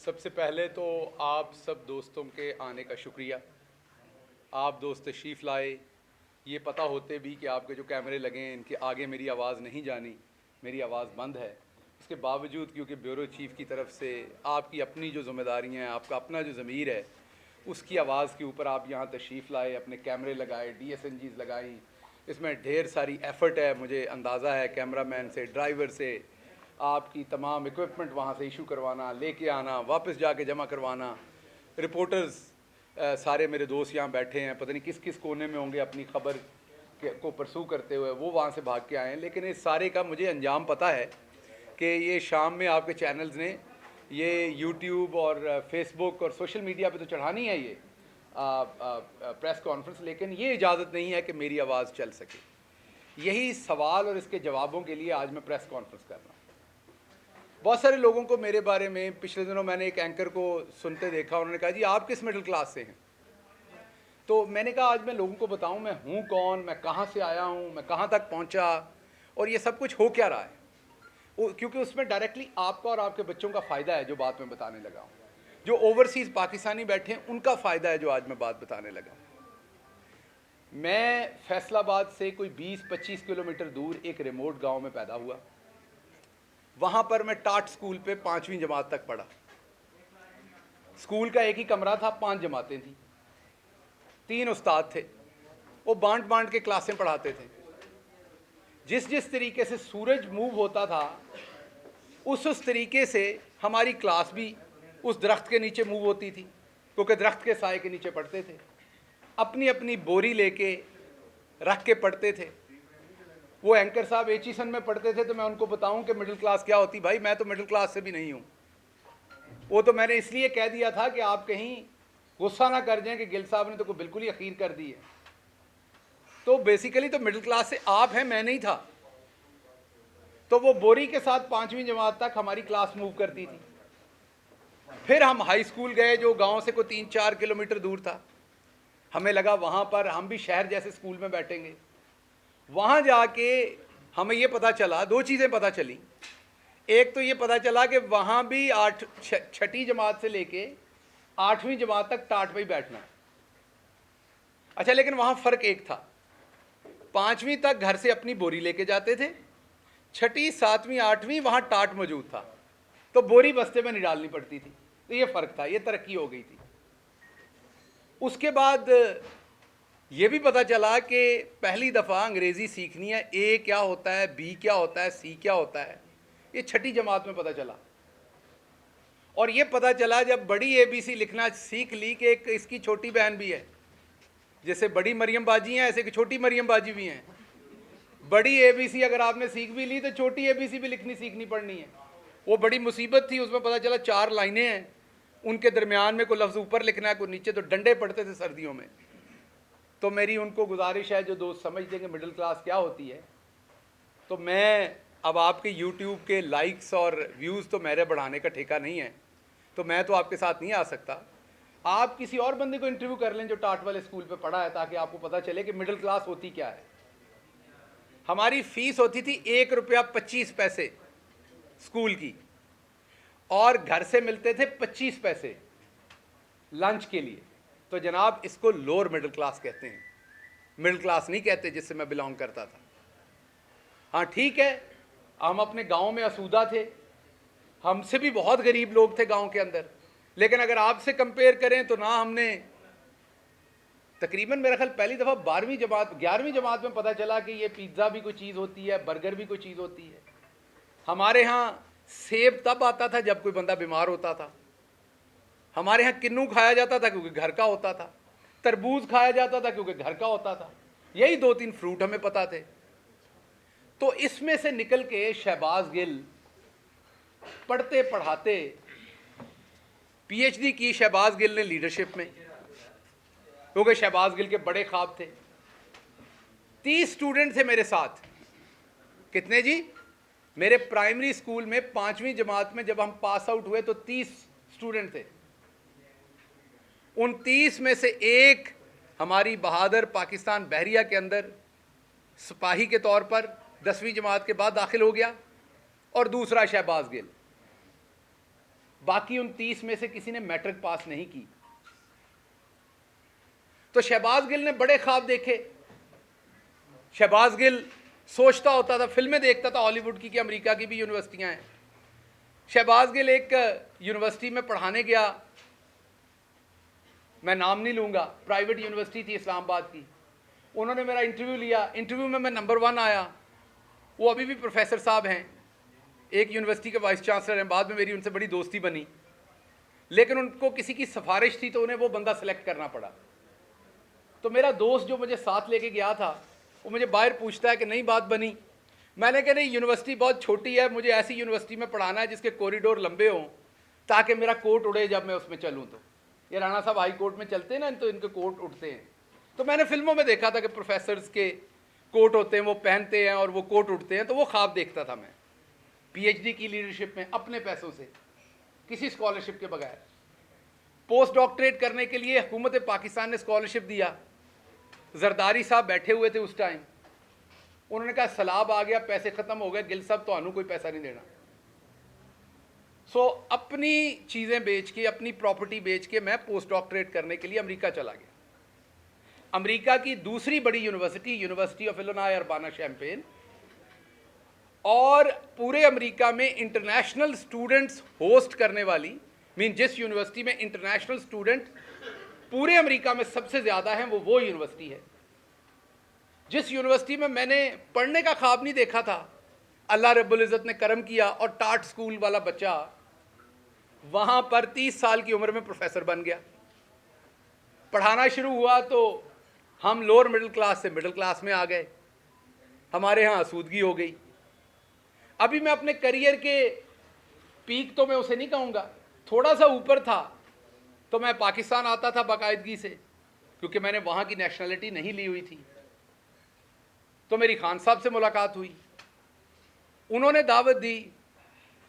सबसे पहले तो आप सब दोस्तों के आने का शुक्रिया। आप दोस्त तशरीफ़ लाए, ये पता होते भी कि आपके जो कैमरे लगे हैं इनके आगे मेरी आवाज़ नहीं जानी, मेरी आवाज़ बंद है। इसके बावजूद क्योंकि ब्यूरो चीफ़ की तरफ से आपकी अपनी जो ज़िम्मेदारियाँ हैं, आपका अपना जो ज़मीर है, उसकी आवाज़ के ऊपर आप यहाँ तशरीफ़ लाए, अपने कैमरे लगाए, DSNGs लगाई। इसमें ढेर सारी एफ़र्ट है, मुझे अंदाज़ा है, कैमरामैन से, ड्राइवर से, आपकी तमाम इक्विपमेंट वहाँ से इशू करवाना, लेके आना, वापस जाके जमा करवाना। रिपोर्टर्स सारे मेरे दोस्त यहाँ बैठे हैं, पता नहीं किस किस कोने में होंगे अपनी खबर को परसू करते हुए, वो वहाँ से भाग के आए हैं। लेकिन इस सारे का मुझे अंजाम पता है कि ये शाम में आपके चैनल्स ने ये यूट्यूब और फेसबुक और सोशल मीडिया पे तो चढ़ानी है ये प्रेस कॉन्फ्रेंस, लेकिन ये इजाज़त नहीं है कि मेरी आवाज़ चल सके। यही सवाल और इसके जवाबों के लिए आज मैं प्रेस कॉन्फ्रेंस कर रहा हूँ। बहुत सारे लोगों को मेरे बारे में पिछले दिनों मैंने एक एंकर को सुनते देखा, उन्होंने कहा जी आप किस मिडिल क्लास से हैं। तो मैंने कहा आज मैं लोगों को बताऊं मैं हूं कौन, मैं कहां से आया हूं, मैं कहां तक पहुंचा और ये सब कुछ हो क्या रहा है। क्योंकि उसमें डायरेक्टली आपका और आपके बच्चों का फ़ायदा है जो बात मैं बताने लगा हूँ। जो ओवरसीज़ पाकिस्तानी बैठे हैं उनका फ़ायदा है जो आज मैं बात बताने लगा हूँ। मैं फैसलाबाद से कोई 20-25 किलोमीटर दूर एक रिमोट गाँव में पैदा हुआ। वहाँ पर मैं टाट स्कूल पे 5वीं जमात तक पढ़ा। स्कूल का एक ही कमरा था, 5 जमातें थी, 3 उस्ताद थे, वो बांट बांट के क्लासें पढ़ाते थे। जिस जिस तरीके से सूरज मूव होता था उस तरीके से हमारी क्लास भी उस दरख्त के नीचे मूव होती थी, क्योंकि दरख्त के साए के नीचे पढ़ते थे। अपनी अपनी बोरी लेके रख के पढ़ते थे। वो एंकर साहब एचीसन में पढ़ते थे, तो मैं उनको बताऊं कि मिडिल क्लास क्या होती, भाई मैं तो मिडिल क्लास से भी नहीं हूं। वो तो मैंने इसलिए कह दिया था कि आप कहीं गुस्सा ना कर जाएं कि गिल साहब ने तो को बिल्कुल ही अखीर कर दी है। तो बेसिकली तो मिडिल क्लास से आप हैं, मैं नहीं था। तो वो बोरी के साथ 5वीं जमात तक हमारी क्लास मूव करती थी। फिर हम हाई स्कूल गए जो गांव से कोई 3-4 किलोमीटर दूर था। हमें लगा वहां पर हम भी शहर जैसे स्कूल में बैठेंगे। वहां जाके हमें ये पता चला, 2 चीज़ें पता चली। एक तो ये पता चला कि वहाँ भी 6ठी जमात से लेके 8वीं जमात तक टाट पे ही बैठना है। अच्छा, लेकिन वहाँ फ़र्क एक था, 5वीं तक घर से अपनी बोरी लेके जाते थे, 6ठी 7वीं 8वीं वहाँ टाट मौजूद था, तो बोरी बस्ते में नहीं डालनी पड़ती थी। तो ये फ़र्क था, ये तरक्की हो गई थी। उसके बाद ये भी पता चला कि पहली दफ़ा अंग्रेज़ी सीखनी है, ए क्या होता है, बी क्या होता है, सी क्या होता है, ये 6ठी जमात में पता चला। और ये पता चला जब बड़ी ABC लिखना सीख ली कि एक इसकी छोटी बहन भी है। जैसे बड़ी मरियम बाजी हैं, ऐसे कि छोटी मरियम बाजी भी हैं। बड़ी ABC अगर आपने सीख भी ली तो छोटी ABC भी लिखनी सीखनी पड़नी है। वो बड़ी मुसीबत थी। उसमें पता चला 4 लाइनें हैं, उनके दरमियान में कोई लफ्ज़ ऊपर लिखना है, कोई नीचे, तो डंडे पड़ते थे सर्दियों में। तो मेरी उनको गुजारिश है, जो दोस्त समझते हैं कि मिडिल क्लास क्या होती है, तो मैं अब आपके यूट्यूब के लाइक्स और व्यूज़ तो मेरे बढ़ाने का ठेका नहीं है, तो मैं तो आपके साथ नहीं आ सकता। आप किसी और बंदे को इंटरव्यू कर लें जो टाट वाले स्कूल पे पढ़ा है, ताकि आपको पता चले कि मिडिल क्लास होती क्या है। हमारी फीस होती थी ₹1.25 स्कूल की, और घर से मिलते थे 25 पैसे लंच के लिए। तो जनाब इसको लोअर मिडिल क्लास कहते हैं, मिडिल क्लास नहीं कहते जिससे मैं बिलोंग करता था। हाँ ठीक है, हम अपने गांव में आसूदा थे, हमसे भी बहुत गरीब लोग थे गांव के अंदर, लेकिन अगर आपसे कंपेयर करें तो ना हमने तकरीबन मेरा ख्याल पहली दफ़ा 11वीं जमात में पता चला कि ये पिज़्ज़ा भी कोई चीज़ होती है, बर्गर भी कोई चीज़ होती है। हमारे यहाँ सेब तब आता था जब कोई बंदा बीमार होता था। हमारे यहाँ किन्नू खाया जाता था क्योंकि घर का होता था, तरबूज खाया जाता था क्योंकि घर का होता था। यही 2-3 फ्रूट हमें पता थे। तो इसमें से निकल के शहबाज गिल पढ़ते पढ़ाते PhD की शहबाज गिल ने लीडरशिप में, क्योंकि शहबाज गिल के बड़े ख्वाब थे। 30 स्टूडेंट थे मेरे साथ। कितने जी? मेरे प्राइमरी स्कूल में 5वीं जमात में जब हम पास आउट हुए तो 30 स्टूडेंट थे। उन 30 में से एक हमारी बहादुर पाकिस्तान बहरिया के अंदर सिपाही के तौर पर 10वीं जमात के बाद दाखिल हो गया, और दूसरा शहबाज गिल। बाकी उन 30 में से किसी ने मैट्रिक पास नहीं की। तो शहबाज गिल ने बड़े ख्वाब देखे। शहबाज गिल सोचता होता था, फिल्में देखता था हॉलीवुड की कि अमेरिका की भी यूनिवर्सिटियां हैं। शहबाज गिल एक यूनिवर्सिटी में पढ़ाने गया, मैं नाम नहीं लूंगा, प्राइवेट यूनिवर्सिटी थी इस्लामाबाद की। उन्होंने मेरा इंटरव्यू लिया, इंटरव्यू में मैं नंबर 1 आया। वो अभी भी प्रोफेसर साहब हैं, एक यूनिवर्सिटी के वाइस चांसलर हैं, बाद में मेरी उनसे बड़ी दोस्ती बनी। लेकिन उनको किसी की सिफारिश थी तो उन्हें वो बंदा सेलेक्ट करना पड़ा। तो मेरा दोस्त जो मुझे साथ लेके गया था वो मुझे बाहर पूछता है कि नहीं बात बनी। मैंने कहा नहीं, यूनिवर्सिटी बहुत छोटी है, मुझे ऐसी यूनिवर्सिटी में पढ़ाना है जिसके कॉरिडोर लंबे हों ताकि मेरा कोट उड़े जब मैं उसमें चलूँ। तो ये राणा साहब हाई कोर्ट में चलते हैं ना, तो इनके कोट उड़ते हैं। तो मैंने फिल्मों में देखा था कि प्रोफेसर्स के कोट होते हैं, वो पहनते हैं और वो कोट उड़ते हैं। तो वो ख्वाब देखता था मैं, पीएचडी की लीडरशिप में अपने पैसों से, किसी स्कॉलरशिप के बगैर। पोस्ट डॉक्टरेट करने के लिए हुकूमत पाकिस्तान ने स्कॉलरशिप दिया। जरदारी साहब बैठे हुए थे उस टाइम, उन्होंने कहा सलाब आ गया, पैसे खत्म हो गए, गिल साहब तो कोई पैसा नहीं देना। सो अपनी चीज़ें बेच के, अपनी प्रॉपर्टी बेच के मैं पोस्ट डॉक्टरेट करने के लिए अमेरिका चला गया। अमेरिका की दूसरी बड़ी university, university of Illinois Urbana champagne, और पूरे अमेरिका में इंटरनेशनल स्टूडेंट्स होस्ट करने वाली, जिस यूनिवर्सिटी में इंटरनेशनल स्टूडेंट पूरे अमेरिका में सबसे ज़्यादा हैं, वो यूनिवर्सिटी है। जिस यूनिवर्सिटी में मैंने पढ़ने का ख्वाब नहीं देखा था, अल्लाह रब्बुल इज़्ज़त ने करम किया और टाट स्कूल वाला बच्चा वहाँ पर 30 साल की उम्र में प्रोफेसर बन गया। पढ़ाना शुरू हुआ तो हम लोअर मिडिल क्लास से मिडिल क्लास में आ गए, हमारे यहाँ आसूदगी हो गई। अभी मैं अपने करियर के पीक तो मैं उसे नहीं कहूँगा, थोड़ा सा ऊपर था। तो मैं पाकिस्तान आता था बाकायदगी से, क्योंकि मैंने वहाँ की नेशनलिटी नहीं ली हुई थी। तो मेरी खान साहब से मुलाकात हुई, उन्होंने दावत दी,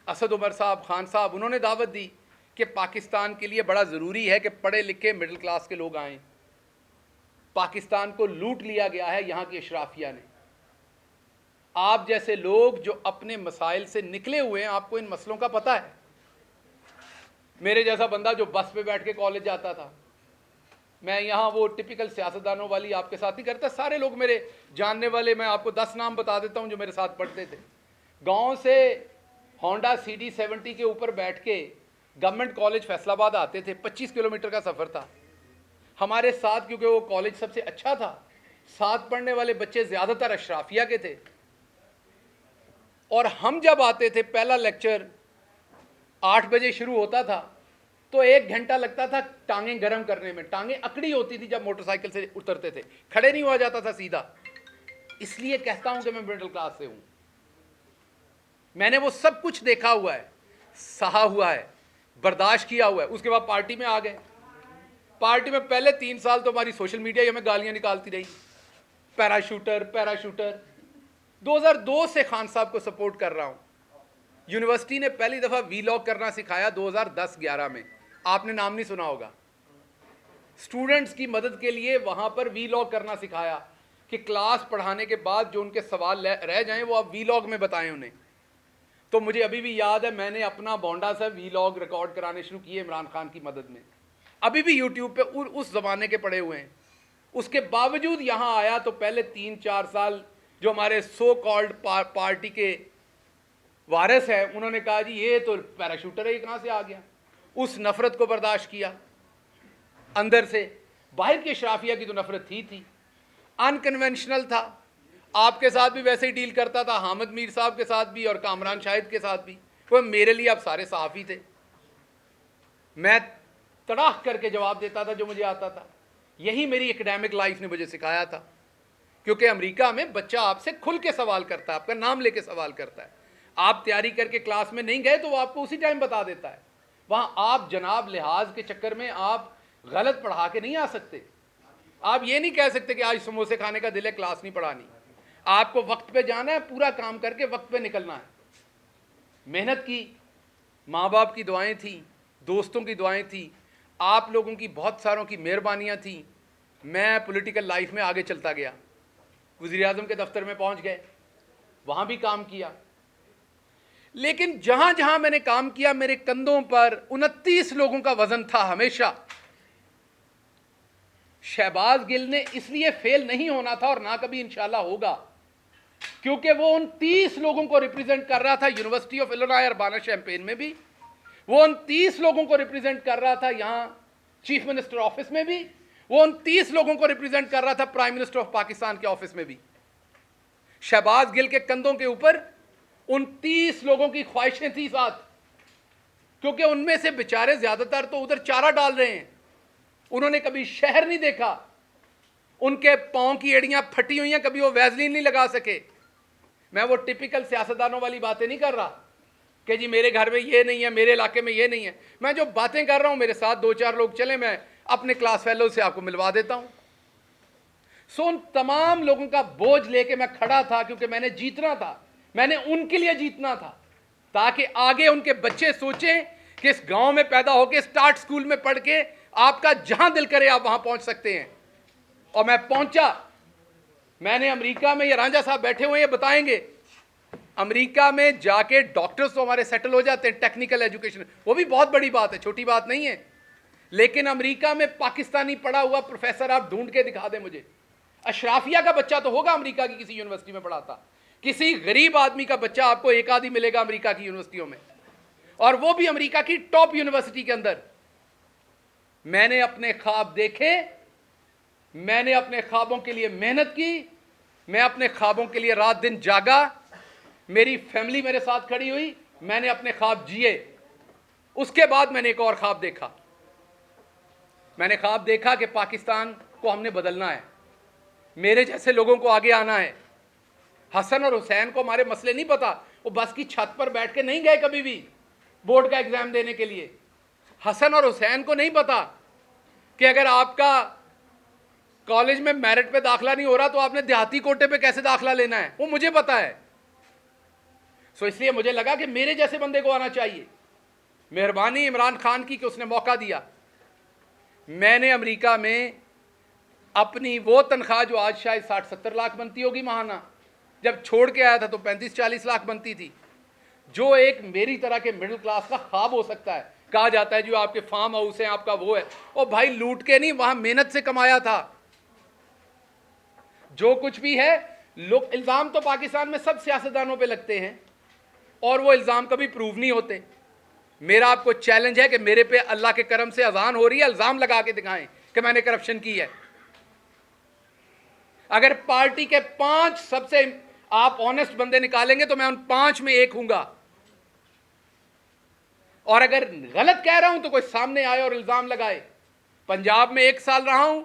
असद उमर साहब, खान साहब, उन्होंने दावत दी कि पाकिस्तान के लिए बड़ा ज़रूरी है कि पढ़े लिखे मिडिल क्लास के लोग आएँ। पाकिस्तान को लूट लिया गया है यहाँ की अशराफिया ने। आप जैसे लोग जो अपने मसाइल से निकले हुए हैं, आपको इन मसलों का पता है। मेरे जैसा बंदा जो बस पे बैठ के कॉलेज जाता था, मैं यहाँ वो टिपिकल सियासतदानों वाली आपके साथ नहीं करता। सारे लोग मेरे जानने वाले, मैं आपको 10 नाम बता देता हूँ जो मेरे साथ पढ़ते थे। गांव से होंडा CD70 के ऊपर बैठ के गवर्नमेंट कॉलेज फैसलाबाद आते थे, 25 किलोमीटर का सफ़र था। हमारे साथ, क्योंकि वो कॉलेज सबसे अच्छा था, साथ पढ़ने वाले बच्चे ज़्यादातर अशराफिया के थे। और हम जब आते थे, पहला लेक्चर 8 बजे शुरू होता था, तो 1 घंटा लगता था टांगें गर्म करने में। टांगें अकड़ी होती थी जब मोटरसाइकिल से उतरते थे, खड़े नहीं हुआ जाता था सीधा। इसलिए कहता हूं कि मैं मिडिल क्लास से हूं। मैंने वो सब कुछ देखा हुआ है, सहा हुआ है, बर्दाश्त किया हुआ है। उसके बाद पार्टी में आ गए। पार्टी में पहले 3 साल तो हमारी सोशल मीडिया ही हमें गालियां निकालती रही, पैराशूटर पैराशूटर। 2002 से खान साहब को सपोर्ट कर रहा हूं। यूनिवर्सिटी ने पहली दफ़ा वीलॉग करना सिखाया 2010-11 में, आपने नाम नहीं सुना होगा। स्टूडेंट्स की मदद के लिए वहाँ पर वीलॉग करना सिखाया कि क्लास पढ़ाने के बाद जो उनके सवाल रह जाएं वो आप वीलॉग में बताएं उन्हें। तो मुझे अभी भी याद है, मैंने अपना बोंडा से वीलॉग रिकॉर्ड कराने शुरू किए इमरान खान की मदद में। अभी भी यूट्यूब पे उस ज़माने के पड़े हुए हैं। उसके बावजूद यहाँ आया तो पहले 3-4 साल जो हमारे सो कॉल्ड पार्टी के वारिस है, उन्होंने कहा जी ये तो पैराशूटर है, ये कहाँ से आ गया। उस नफ़रत को बर्दाश्त किया अंदर से। बाहर की अशराफिया की तो नफ़रत थी। अनकन्वेंशनल था, आपके साथ भी वैसे ही डील करता था, हामिद मीर साहब के साथ भी और कामरान शाहिद के साथ भी। वो मेरे लिए आप सारे सहाफ़ी थे, मैं तड़ाक करके जवाब देता था जो मुझे आता था। यही मेरी एकेडमिक लाइफ ने मुझे सिखाया था, क्योंकि अमेरिका में बच्चा आपसे खुल के सवाल करता है, आपका नाम लेके सवाल करता है। आप तैयारी करके क्लास में नहीं गए तो वो आपको उसी टाइम बता देता है। वहाँ आप जनाब लिहाज के चक्कर में आप गलत पढ़ा के नहीं आ सकते। आप ये नहीं कह सकते कि आज समोसे खाने का दिल है, क्लास नहीं पढ़ानी। आपको वक्त पे जाना है, पूरा काम करके वक्त पे निकलना है। मेहनत की, माँ बाप की दुआएं थी, दोस्तों की दुआएं थी, आप लोगों की बहुत सारों की मेहरबानियाँ थी। मैं पॉलिटिकल लाइफ में आगे चलता गया, वज़ीर आज़म के दफ्तर में पहुँच गए, वहाँ भी काम किया। लेकिन जहां जहां मैंने काम किया मेरे कंधों पर 29 लोगों का वजन था हमेशा। शहबाज गिल ने इसलिए फेल नहीं होना था और ना कभी इंशाल्लाह होगा, क्योंकि वो उन 30 लोगों को रिप्रेजेंट कर रहा था university of Illinois Urbana champagne में भी, वो उन 30 लोगों को रिप्रेजेंट कर रहा था यहां चीफ मिनिस्टर ऑफिस में भी, वो उन 30 लोगों को रिप्रेजेंट कर रहा था प्राइम मिनिस्टर ऑफ पाकिस्तान के ऑफिस में भी। शहबाज गिल के कंधों के ऊपर उन 30 लोगों की ख्वाहिशें थी साथ, क्योंकि उनमें से बेचारे ज्यादातर तो उधर चारा डाल रहे हैं, उन्होंने कभी शहर नहीं देखा, उनके पांव की एड़ियां फटी हुई हैं, कभी वो वैसलीन नहीं लगा सके। मैं वो टिपिकल सियासतदानों वाली बातें नहीं कर रहा कि जी मेरे घर में ये नहीं है, मेरे इलाके में ये नहीं है। मैं जो बातें कर रहा हूं, मेरे साथ 2-4 लोग चले, मैं अपने क्लास फेलो से आपको मिलवा देता हूं। सो उन तमाम लोगों का बोझ लेके मैं खड़ा था, क्योंकि मैंने जीतना था, मैंने उनके लिए जीतना था, ताकि आगे उनके बच्चे सोचें कि इस गांव में पैदा होकर स्टार्ट स्कूल में पढ़ के आपका जहां दिल करे आप वहां पहुंच सकते हैं। और मैं पहुंचा। मैंने अमेरिका में, ये रांझा साहब बैठे हुए हैं, बताएंगे, अमेरिका में जाके डॉक्टर्स तो हमारे सेटल हो जाते हैं, टेक्निकल एजुकेशन, वो भी बहुत बड़ी बात है, छोटी बात नहीं है। लेकिन अमेरिका में पाकिस्तानी पढ़ा हुआ प्रोफेसर आप ढूंढ के दिखा दें मुझे। अशराफिया का बच्चा तो होगा अमेरिका की किसी यूनिवर्सिटी में पढ़ाता, किसी गरीब आदमी का बच्चा आपको एक आधी मिलेगा अमेरिका की यूनिवर्सिटियों में, और वो भी अमेरिका की टॉप यूनिवर्सिटी के अंदर। मैंने अपने ख्वाब देखे, मैंने अपने ख्वाबों के लिए मेहनत की, मैं अपने ख्वाबों के लिए रात दिन जागा, मेरी फैमिली मेरे साथ खड़ी हुई, मैंने अपने ख्वाब जिए। उसके बाद मैंने एक और ख्वाब देखा। मैंने ख्वाब देखा कि पाकिस्तान को हमने बदलना है, मेरे जैसे लोगों को आगे आना है। हसन और हुसैन को हमारे मसले नहीं पता, वो बस की छत पर बैठ के नहीं गए कभी भी बोर्ड का एग्जाम देने के लिए। हसन और हुसैन को नहीं पता कि अगर आपका कॉलेज में मेरिट पे दाखला नहीं हो रहा तो आपने देहाती कोटे पे कैसे दाखला लेना है, वो मुझे पता है। सो इसलिए मुझे लगा कि मेरे जैसे बंदे को आना चाहिए। मेहरबानी इमरान खान की कि उसने मौका दिया। मैंने अमेरिका में अपनी वो तनख्वाह जो आज शायद 60-70 लाख बनती होगी महाना, जब छोड़ के आया था तो 35-40 लाख बनती थी, जो एक मेरी तरह के मिडिल क्लास का ख्वाब हो सकता है। कहा जाता है जो आपके फार्म हाउस है आपका वो है, और भाई लूट के नहीं, वहां मेहनत से कमाया था। जो कुछ भी है, लोग इल्जाम तो पाकिस्तान में सब सियासतदानों पे लगते हैं और वो इल्जाम कभी प्रूव नहीं होते। मेरा आपको चैलेंज है कि मेरे पे अल्लाह के करम से अजान हो रही है, इल्जाम लगा के दिखाएं कि मैंने करप्शन की है। अगर पार्टी के 5 सबसे आप ऑनेस्ट बंदे निकालेंगे तो मैं उन 5 में एक हूंगा, और अगर गलत कह रहा हूं तो कोई सामने आए और इल्जाम लगाए। पंजाब में 1 साल रहा हूं,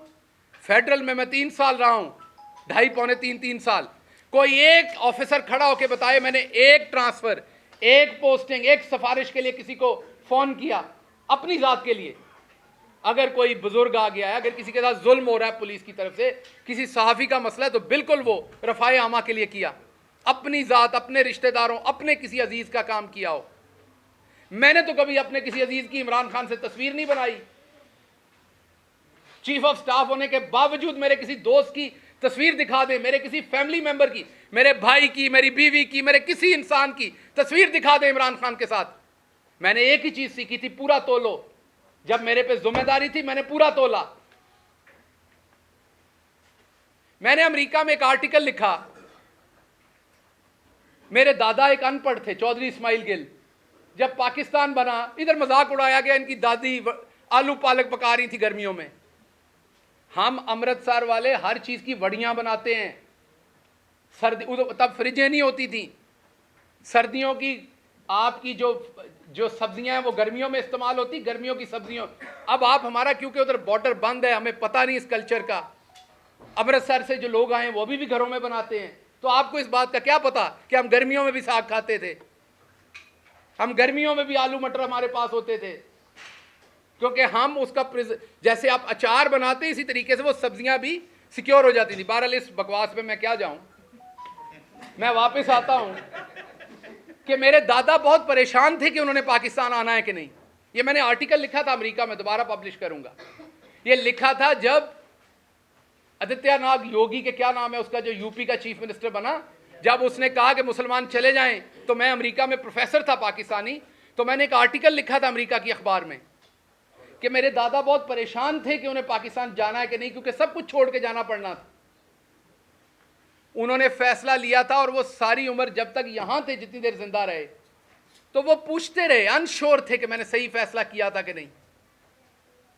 फेडरल में मैं 3 साल रहा हूं, 2.5-3 साल। कोई एक ऑफिसर खड़ा होकर बताए मैंने एक ट्रांसफर, एक पोस्टिंग, एक सिफारिश के लिए किसी को फोन किया अपनी जात के लिए। अगर कोई बुजुर्ग आ गया है, अगर किसी के साथ जुल्म हो रहा है पुलिस की तरफ से, किसी सहाफ़ी का मसला है, तो बिल्कुल वो रफ़ाए आमा के लिए किया, अपनी जात, अपने रिश्तेदारों, अपने किसी अजीज का काम किया हो। मैंने तो कभी अपने किसी अजीज की इमरान खान से तस्वीर नहीं बनाई। चीफ ऑफ स्टाफ होने के बावजूद मेरे किसी दोस्त की तस्वीर दिखा दे, मेरे किसी फैमिली मेंबर की, मेरे भाई की, मेरी बीवी की, मेरे किसी इंसान की तस्वीर दिखा दे इमरान खान के साथ, मैंने एक ही चीज सीखी थी, पूरा तोलो। जब मेरे पे जिम्मेदारी थी मैंने पूरा तोला। मैंने अमेरिका में एक आर्टिकल लिखा। मेरे दादा एक अनपढ़ थे, चौधरी इस्माइल गिल। जब पाकिस्तान बना, इधर मजाक उड़ाया गया, इनकी दादी आलू पालक पका रही थी गर्मियों में। हम अमृतसर वाले हर चीज की वड़ियां बनाते हैं। सर्दी तब फ्रिजें नहीं होती थी, सर्दियों की आपकी जो सब्जियां हैं वो गर्मियों में इस्तेमाल होती, गर्मियों की सब्जियों। अब आप हमारा, क्योंकि उधर बॉर्डर बंद है, हमें पता नहीं इस कल्चर का। अमृतसर से जो लोग आए वो भी घरों में बनाते हैं। तो आपको इस बात का क्या पता कि हम गर्मियों में भी साग खाते थे, हम गर्मियों में भी आलू मटर हमारे पास होते थे, क्योंकि हम उसका जैसे आप अचार बनाते हैं इसी तरीके से वो सब्जियां भी सिक्योर हो जाती थी। बहरहाल इस बकवास पे मैं क्या जाऊं, मैं वापस आता हूं कि मेरे दादा बहुत परेशान थे कि उन्होंने पाकिस्तान आना है कि नहीं। ये मैंने आर्टिकल लिखा था अमेरिका में, दोबारा पब्लिश करूंगा। ये लिखा था जब आदित्यनाथ योगी के, क्या नाम है उसका, जो यूपी का चीफ मिनिस्टर बना, जब उसने कहा कि मुसलमान चले जाएं तो मैं अमेरिका में प्रोफेसर था पाकिस्तानी, तो मैंने एक आर्टिकल लिखा था अमेरिका की अखबार में कि मेरे दादा बहुत परेशान थे कि उन्हें पाकिस्तान जाना है कि नहीं, क्योंकि सब कुछ छोड़ के जाना पड़ना था। उन्होंने फैसला लिया था और वो सारी उम्र जब तक यहां थे, जितनी देर जिंदा रहे, तो वो पूछते रहे, अनश्योर थे कि मैंने सही फैसला किया था कि नहीं।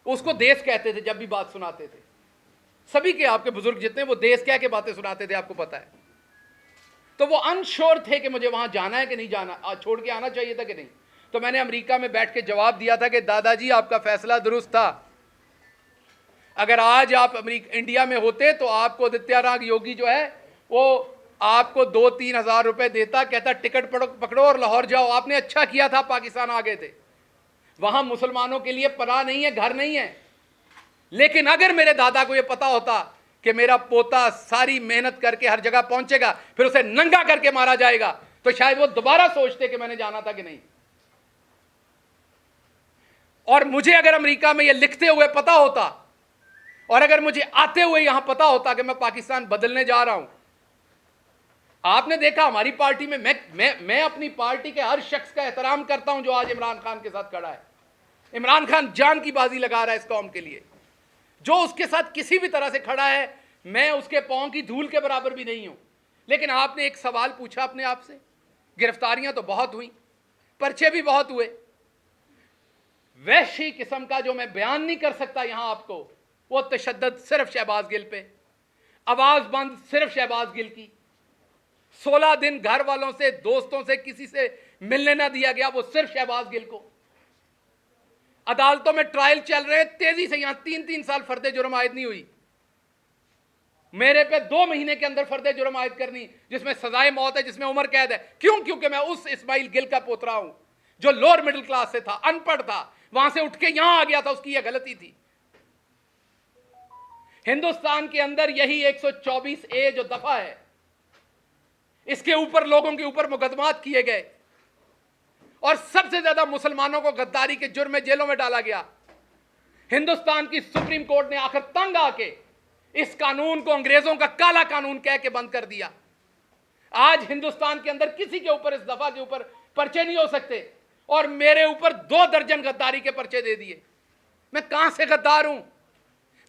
उसको देश कहते थे जब भी बात सुनाते थे। सभी के आपके बुजुर्ग जितने, वो देश कह के बातें सुनाते थे, आपको पता है। तो वो अनश्योर थे कि मुझे वहां जाना है कि नहीं जाना, छोड़ के आना चाहिए था कि नहीं। तो मैंने अमेरिका में बैठ के जवाब दिया था कि दादाजी आपका फैसला दुरुस्त था। अगर आज आप इंडिया में होते तो आपको आदित्य योगी जो है वो आपको 2-3 हज़ार रुपए देता, कहता टिकट पकड़ो और लाहौर जाओ। आपने अच्छा किया था, पाकिस्तान आ गए थे। वहां मुसलमानों के लिए पनाह नहीं है, घर नहीं है। लेकिन अगर मेरे दादा को यह पता होता कि मेरा पोता सारी मेहनत करके हर जगह पहुंचेगा, फिर उसे नंगा करके मारा जाएगा, तो शायद वो दोबारा सोचते कि मैंने जाना था कि नहीं। और मुझे अगर अमेरिका में यह लिखते हुए पता होता, और अगर मुझे आते हुए यहां पता होता कि मैं पाकिस्तान बदलने जा रहा हूं। आपने देखा हमारी पार्टी में, मैं अपनी पार्टी के हर शख्स का एहतराम करता हूं जो आज इमरान खान के साथ खड़ा है। इमरान खान जान की बाजी लगा रहा है इस कौम के लिए। जो उसके साथ किसी भी तरह से खड़ा है, मैं उसके पांव की धूल के बराबर भी नहीं हूं। लेकिन आपने एक सवाल पूछा अपने आप से, गिरफ्तारियां तो बहुत हुई, पर्चे भी बहुत हुए। वैसी किस्म का जो मैं बयान नहीं कर सकता यहां आपको, वो तशद्दुद सिर्फ शहबाज गिल पे, आवाज बंद सिर्फ शहबाज गिल की। 16 दिन घर वालों से, दोस्तों से, किसी से मिलने ना दिया गया, वो सिर्फ शहबाज गिल को। अदालतों में ट्रायल चल रहे, तेजी से यहां 3-3 साल फर्दे जुर्म आयद नहीं हुई। मेरे पे 2 महीने के अंदर फर्दे जुर्म आयद करनी, जिसमें सजाए मौत है, जिसमें उम्र कैद है। क्यों? क्योंकि मैं उस इस्माइल गिल का पोतरा हूं जो लोअर मिडिल क्लास से था, अनपढ़ था, वहां से उठ के यहां आ गया था। उसकी यह गलती थी। हिंदुस्तान के अंदर यही 124A जो दफा है, इसके ऊपर लोगों के ऊपर मुकदमात किए गए और सबसे ज्यादा मुसलमानों को गद्दारी के जुर्म में जेलों में डाला गया। हिंदुस्तान की सुप्रीम कोर्ट ने आखिर तंग आके इस कानून को अंग्रेजों का काला कानून कह के बंद कर दिया। आज हिंदुस्तान के अंदर किसी के ऊपर, इस दफा के ऊपर पर्चे नहीं हो सकते। और मेरे ऊपर 2 दर्जन गद्दारी के पर्चे दे दिए। मैं कहां से गद्दार हूं?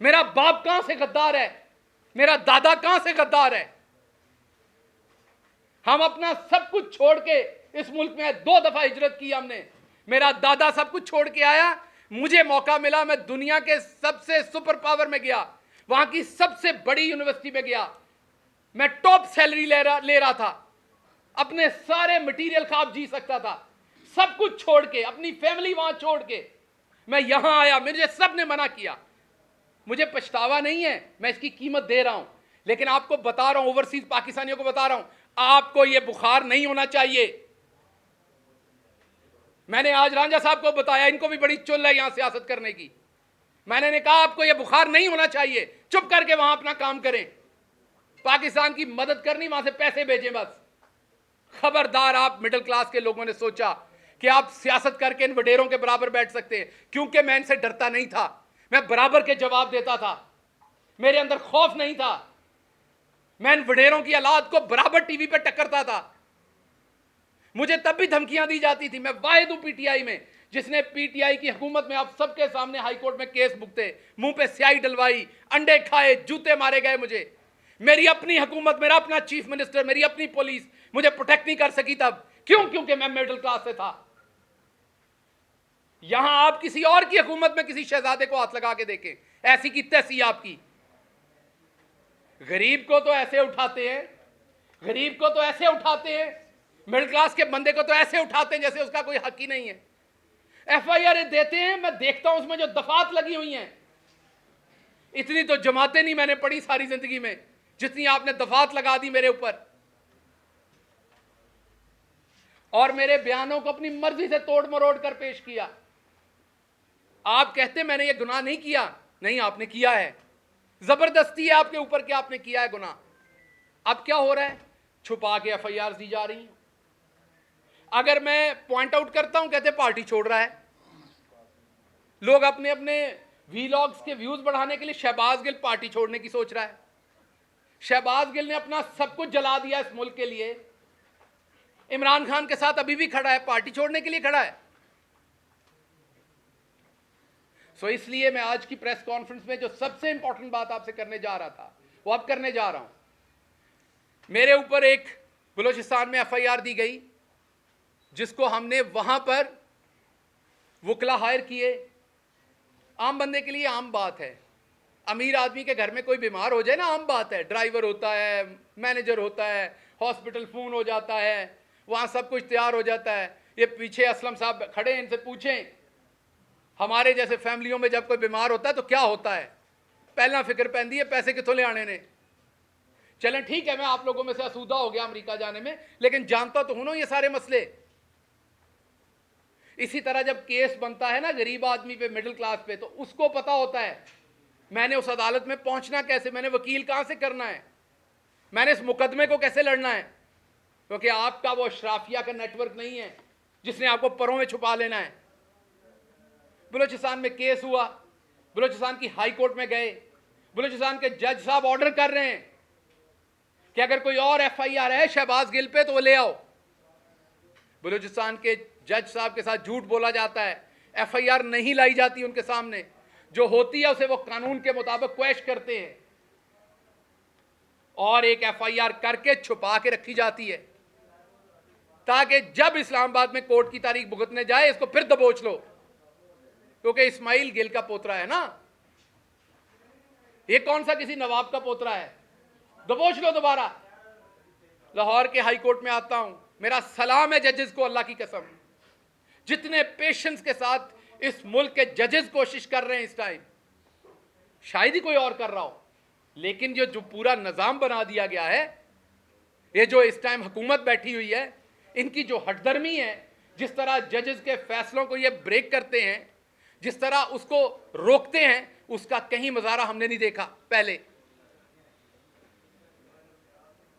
मेरा बाप कहां से गद्दार है? मेरा दादा कहां से गद्दार है? हम अपना सब कुछ छोड़ के इस मुल्क में 2 दफा हिजरत की हमने। मेरा दादा सब कुछ छोड़ के आया, मुझे मौका मिला, मैं दुनिया के सबसे सुपर पावर में गया, वहां की सबसे बड़ी यूनिवर्सिटी में गया, मैं टॉप सैलरी ले रहा था, अपने सारे मटेरियल ख्वाब जी सकता था। सब कुछ छोड़ के, अपनी फैमिली वहां छोड़ के मैं यहां आया। मुझे सब ने मना किया, मुझे पछतावा नहीं है, मैं इसकी कीमत दे रहा हूं। लेकिन आपको बता रहा हूं, ओवरसीज पाकिस्तानियों को बता रहा हूं, आपको यह बुखार नहीं होना चाहिए। मैंने आज रांझा साहब को बताया, इनको भी बड़ी चुल है यहां सियासत करने की। मैंने कहा आपको यह बुखार नहीं होना चाहिए, चुप करके वहां अपना काम करें, पाकिस्तान की मदद करनी, वहां से पैसे भेजें बस। खबरदार, आप मिडिल क्लास के लोगों ने सोचा कि आप सियासत करके इन वडेरों के बराबर बैठ सकते हैं। क्योंकि मैं इनसे डरता नहीं था, मैं बराबर के जवाब देता था, मेरे अंदर खौफ नहीं था। मैं इन वडेरों की औलाद को बराबर टीवी पे टक्करता था। मुझे तब भी धमकियां दी जाती थी। मैं वाहिद हूं पीटीआई में जिसने पीटीआई की हुकूमत में आप सबके सामने हाईकोर्ट में केस भुगते, मुंह पे स्याही डलवाई, अंडे खाए, जूते मारे गए मुझे। मेरी अपनी हुकूमत, मेरा अपना चीफ मिनिस्टर, मेरी अपनी पुलिस मुझे प्रोटेक्ट नहीं कर सकी तब। क्यों? क्योंकि मैं मिडिल क्लास से था। यहां आप किसी और की हुकूमत में किसी शहजादे को हाथ लगा के देखें, ऐसी की तैसी आपकी। गरीब को तो ऐसे उठाते हैं, गरीब को तो ऐसे उठाते हैं, मिडिल क्लास के बंदे को तो ऐसे उठाते हैं जैसे उसका कोई हक ही नहीं है। एफआईआर देते हैं, मैं देखता हूं उसमें जो दफात लगी हुई हैं, इतनी तो जमातें नहीं मैंने पढ़ी सारी जिंदगी में जितनी आपने दफात लगा दी मेरे ऊपर। और मेरे बयानों को अपनी मर्जी से तोड़ मरोड़ कर पेश किया। आप कहते मैंने ये गुनाह नहीं किया, नहीं आपने किया है। जबरदस्ती है आपके ऊपर कि आपने किया है गुनाह। अब क्या हो रहा है? छुपा के एफआईआर दी जा रही है। अगर मैं पॉइंट आउट करता हूं, कहते पार्टी छोड़ रहा है। लोग अपने अपने वीलॉग्स के व्यूज बढ़ाने के लिए शहबाज गिल पार्टी छोड़ने की सोच रहा है। शहबाज गिल ने अपना सब कुछ जला दिया इस मुल्क के लिए। इमरान खान के साथ अभी भी खड़ा है, पार्टी छोड़ने के लिए खड़ा है। सो इसलिए मैं आज की प्रेस कॉन्फ्रेंस में जो सबसे इंपॉर्टेंट बात आपसे करने जा रहा था वो अब करने जा रहा हूं। मेरे ऊपर एक बलूचिस्तान में एफआईआर दी गई, जिसको हमने वहां पर वकला हायर किए। आम बंदे के लिए आम बात है, अमीर आदमी के घर में कोई बीमार हो जाए ना, आम बात है, ड्राइवर होता है, मैनेजर होता है, हॉस्पिटल फोन हो जाता है, वहां सब कुछ तैयार हो जाता है। ये पीछे असलम साहब खड़े हैं, इनसे पूछें हमारे जैसे फैमिलियों में जब कोई बीमार होता है तो क्या होता है, पहला फिक्र पैंदी है पैसे कितों ले आने ने। चलें ठीक है, मैं आप लोगों में से आसूदा हो गया अमेरिका जाने में, लेकिन जानता तो हूं ना ये सारे मसले। इसी तरह जब केस बनता है ना गरीब आदमी पे, मिडिल क्लास पे, तो उसको पता होता है मैंने उस अदालत में पहुंचना कैसे, मैंने वकील कहां से करना है, मैंने इस मुकदमे को कैसे लड़ना है। क्योंकि आपका वो अशराफिया का नेटवर्क नहीं है जिसने आपको परों में छुपा लेना है। बलूचिस्तान में केस हुआ, बलूचिस्तान की हाई कोर्ट में गए, बलूचिस्तान के जज साहब ऑर्डर कर रहे हैं कि अगर कोई और एफआईआर है शहबाज गिल पे तो वो ले आओ। बलूचिस्तान के जज साहब के साथ झूठ बोला जाता है, एफआईआर नहीं लाई जाती उनके सामने, जो होती है उसे वो कानून के मुताबिक क्वैश करते हैं और एक एफआईआर करके छुपा के रखी जाती है ताकि जब इस्लामाबाद में कोर्ट की तारीख भुगतने जाए इसको फिर दबोच लो। क्योंकि इस्माइल गिल का पोतरा है ना, ये कौन सा किसी नवाब का पोतरा है, दबोच लो दोबारा। लाहौर के हाई कोर्ट में आता हूं, मेरा सलाम है जजेस को, अल्लाह की कसम, जितने पेशेंस के साथ इस मुल्क के जजेस कोशिश कर रहे हैं इस टाइम, शायद ही कोई और कर रहा हो। लेकिन जो पूरा निजाम बना दिया गया है, ये जो इस टाइम हुकूमत बैठी हुई है, इनकी जो हटदर्मी है, जिस तरह जजेस के फैसलों को ये ब्रेक करते हैं, जिस तरह उसको रोकते हैं, उसका कहीं मुजाहरा हमने नहीं देखा पहले।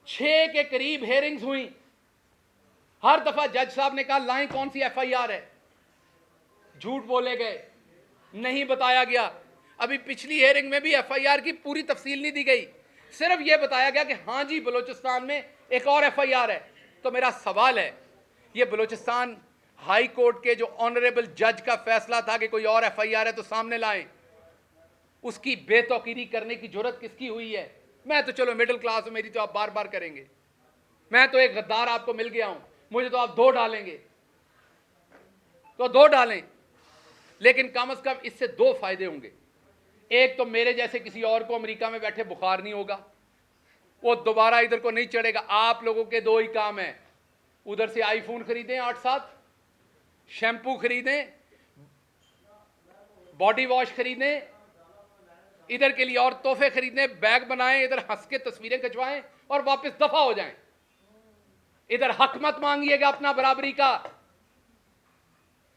6 के करीब हेयरिंग्स हुई, हर दफा जज साहब ने कहा लाएं कौन सी एफआईआर है, झूठ बोले गए, नहीं बताया गया। अभी पिछली हेयरिंग में भी एफआईआर की पूरी तफसील नहीं दी गई, सिर्फ यह बताया गया कि हाँ जी बलूचिस्तान में एक और एफआईआर है। तो मेरा सवाल है, यह बलूचिस्तान हाई कोर्ट के जो ऑनरेबल जज का फैसला था कि कोई और एफआईआर है तो सामने लाएं, उसकी बेतौकीरी करने की जरूरत किसकी हुई है? मैं तो चलो मिडिल क्लास हूं, मेरी तो आप बार बार करेंगे, मैं तो एक गद्दार आपको मिल गया हूं, मुझे तो आप 2 डालेंगे तो 2 डालें, लेकिन कम से कम इससे 2 फायदे होंगे। एक तो मेरे जैसे किसी और को अमेरिका में बैठे बुखार नहीं होगा, वो दोबारा इधर को नहीं चढ़ेगा। आप लोगों के 2 ही काम है, उधर से आईफोन खरीदें 8-7, शैम्पू खरीदें, बॉडी वॉश खरीदें, इधर के लिए और तोहफे खरीदें, बैग बनाएं, इधर हंस के तस्वीरें खिंचवाएं और वापस दफा हो जाएं। इधर हक मत मांगिएगा अपना बराबरी का,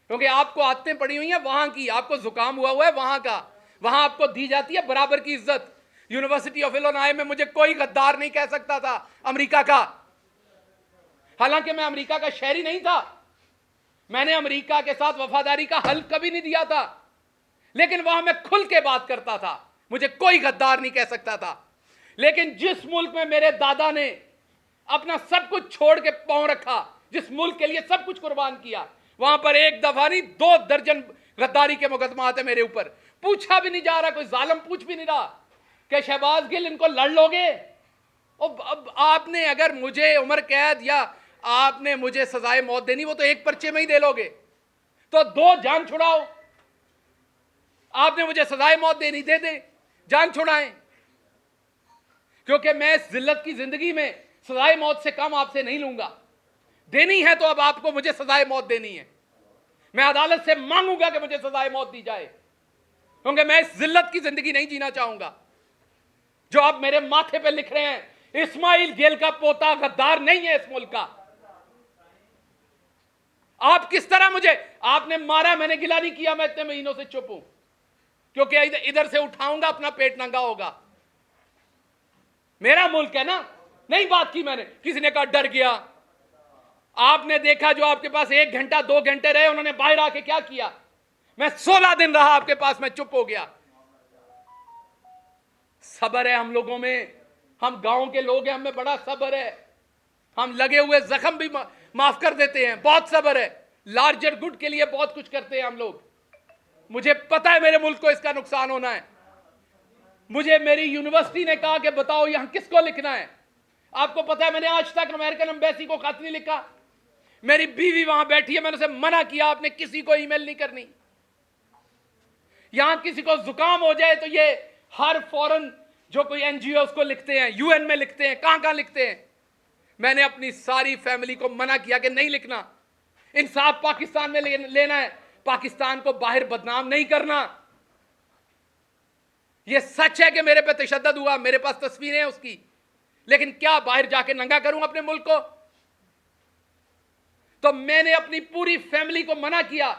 क्योंकि आपको आदतें पड़ी हुई हैं वहां की, आपको जुकाम हुआ है वहां का, वहां आपको दी जाती है बराबर की इज्जत। यूनिवर्सिटी ऑफ इलिनॉय में मुझे कोई गद्दार नहीं कह सकता था अमेरिका का, हालांकि मैं अमेरिका का शहरी नहीं था, मैंने अमेरिका के साथ वफादारी का हल कभी नहीं दिया था, लेकिन वहां मैं खुल के बात करता था, मुझे कोई गद्दार नहीं कह सकता था। लेकिन जिस मुल्क में मेरे दादा ने अपना सब कुछ छोड़ के पांव रखा, जिस मुल्क के लिए सब कुछ कुर्बान किया, वहां पर एक दफा नहीं 2 दर्जन गद्दारी के मुकदमात है मेरे ऊपर। पूछा भी नहीं जा रहा, कोई जालिम पूछ भी नहीं रहा कि शहबाज गिल इनको लड़ लोगे। अब आपने अगर मुझे उम्र कैद या आपने मुझे सजाए मौत देनी, वो तो एक पर्चे में ही दे लोगे, तो 2 जान छुड़ाओ। आपने मुझे सजाए मौत देनी, दे दे, जान छुड़ाएं, क्योंकि मैं इस जिल्लत की जिंदगी में सजाए मौत से कम आपसे नहीं लूंगा। देनी है तो अब आपको मुझे सजाए मौत देनी है, मैं अदालत से मांगूंगा कि मुझे सजाए मौत दी जाए, क्योंकि मैं इस जिल्लत की जिंदगी नहीं जीना चाहूंगा। जो आप मेरे माथे पे लिख रहे हैं, इस्माइल गिल का पोता गद्दार नहीं है इस मुल्क का। आप किस तरह मुझे आपने मारा, मैंने गिला नहीं किया, मैं इतने महीनों से चुप हूं, क्योंकि इधर से उठाऊंगा अपना पेट नंगा होगा। मेरा मुल्क है ना, नहीं बात की मैंने, किसी ने कहा डर गया। आपने देखा जो आपके पास 1 घंटा 2 घंटे रहे, उन्होंने बाहर आके क्या किया? मैं 16 दिन रहा आपके पास, मैं चुप हो गया। सब्र है हम लोगों में, हम गांव के लोग हैं, हमें बड़ा सब्र है। हम लगे हुए जख्म भी माफ कर देते हैं, बहुत सब्र है, लार्जर गुड के लिए बहुत कुछ करते हैं हम लोग। मुझे पता है मेरे मुल्क को इसका नुकसान होना है। मुझे मेरी यूनिवर्सिटी ने कहा कि बताओ यहां किसको लिखना है। आपको पता है मैंने आज तक अमेरिकन एम्बेसी को खत नहीं लिखा। मेरी बीवी वहां बैठी है, मैंने उसे मना किया आपने किसी को ईमेल नहीं करनी। यहां किसी को जुकाम हो जाए तो ये हर फॉरेन जो कोई एनजीओ उसको लिखते हैं, यूएन में लिखते हैं, कहां कहां लिखते हैं। मैंने अपनी सारी फैमिली को मना किया कि नहीं लिखना, इंसाफ पाकिस्तान में लेना है, पाकिस्तान को बाहर बदनाम नहीं करना। यह सच है कि मेरे पे तशद्दुद हुआ, मेरे पास तस्वीरें हैं उसकी, लेकिन क्या बाहर जाके नंगा करूं अपने मुल्क को? तो मैंने अपनी पूरी फैमिली को मना किया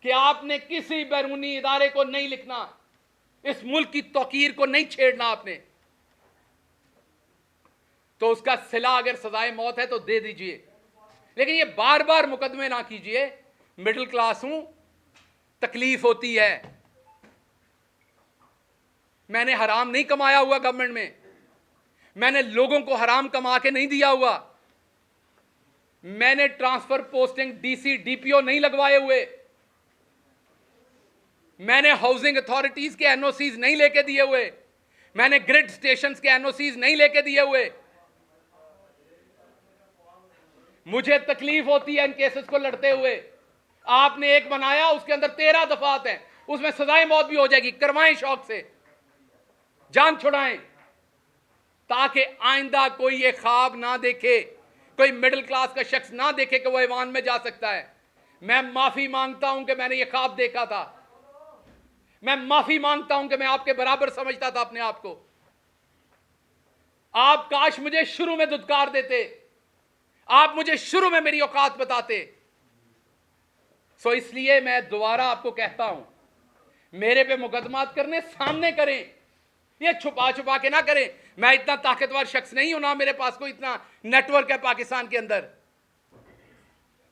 कि आपने किसी बैरूनी इदारे को नहीं लिखना, इस मुल्क की तौकीर को नहीं छेड़ना आपने। तो उसका सिला अगर सजाए मौत है तो दे दीजिए, लेकिन ये बार बार मुकदमे ना कीजिए। मिडिल क्लास हूं, तकलीफ होती है। मैंने हराम नहीं कमाया हुआ गवर्नमेंट में, मैंने लोगों को हराम कमा के नहीं दिया हुआ, मैंने ट्रांसफर पोस्टिंग डीसी डीपीओ नहीं लगवाए हुए, मैंने हाउसिंग अथॉरिटीज के एनओसीज नहीं लेके दिए हुए, मैंने ग्रिड स्टेशंस के एनओसीज नहीं लेके दिए हुए। मुझे तकलीफ होती है इन केसेस को लड़ते हुए। आपने एक बनाया, उसके अंदर 13 दफात हैं, उसमें सजाए मौत भी हो जाएगी। करवाएं, शौक से जान छुड़ाएं, ताकि आइंदा कोई ये ख्वाब ना देखे, कोई मिडिल क्लास का शख्स ना देखे कि वो ऐवान में जा सकता है। मैं माफी मांगता हूं कि मैंने ये ख्वाब देखा था। मैं माफी मांगता हूं कि मैं आपके बराबर समझता था अपने आप को। आप काश मुझे शुरू में धुतकार देते, आप मुझे शुरू में मेरी औकात बताते। सो इसलिए मैं दोबारा आपको कहता हूं, मेरे पे मुकदमात करने सामने करें, ये छुपा छुपा के ना करें। मैं इतना ताकतवर शख्स नहीं हूं, ना मेरे पास कोई इतना नेटवर्क है पाकिस्तान के अंदर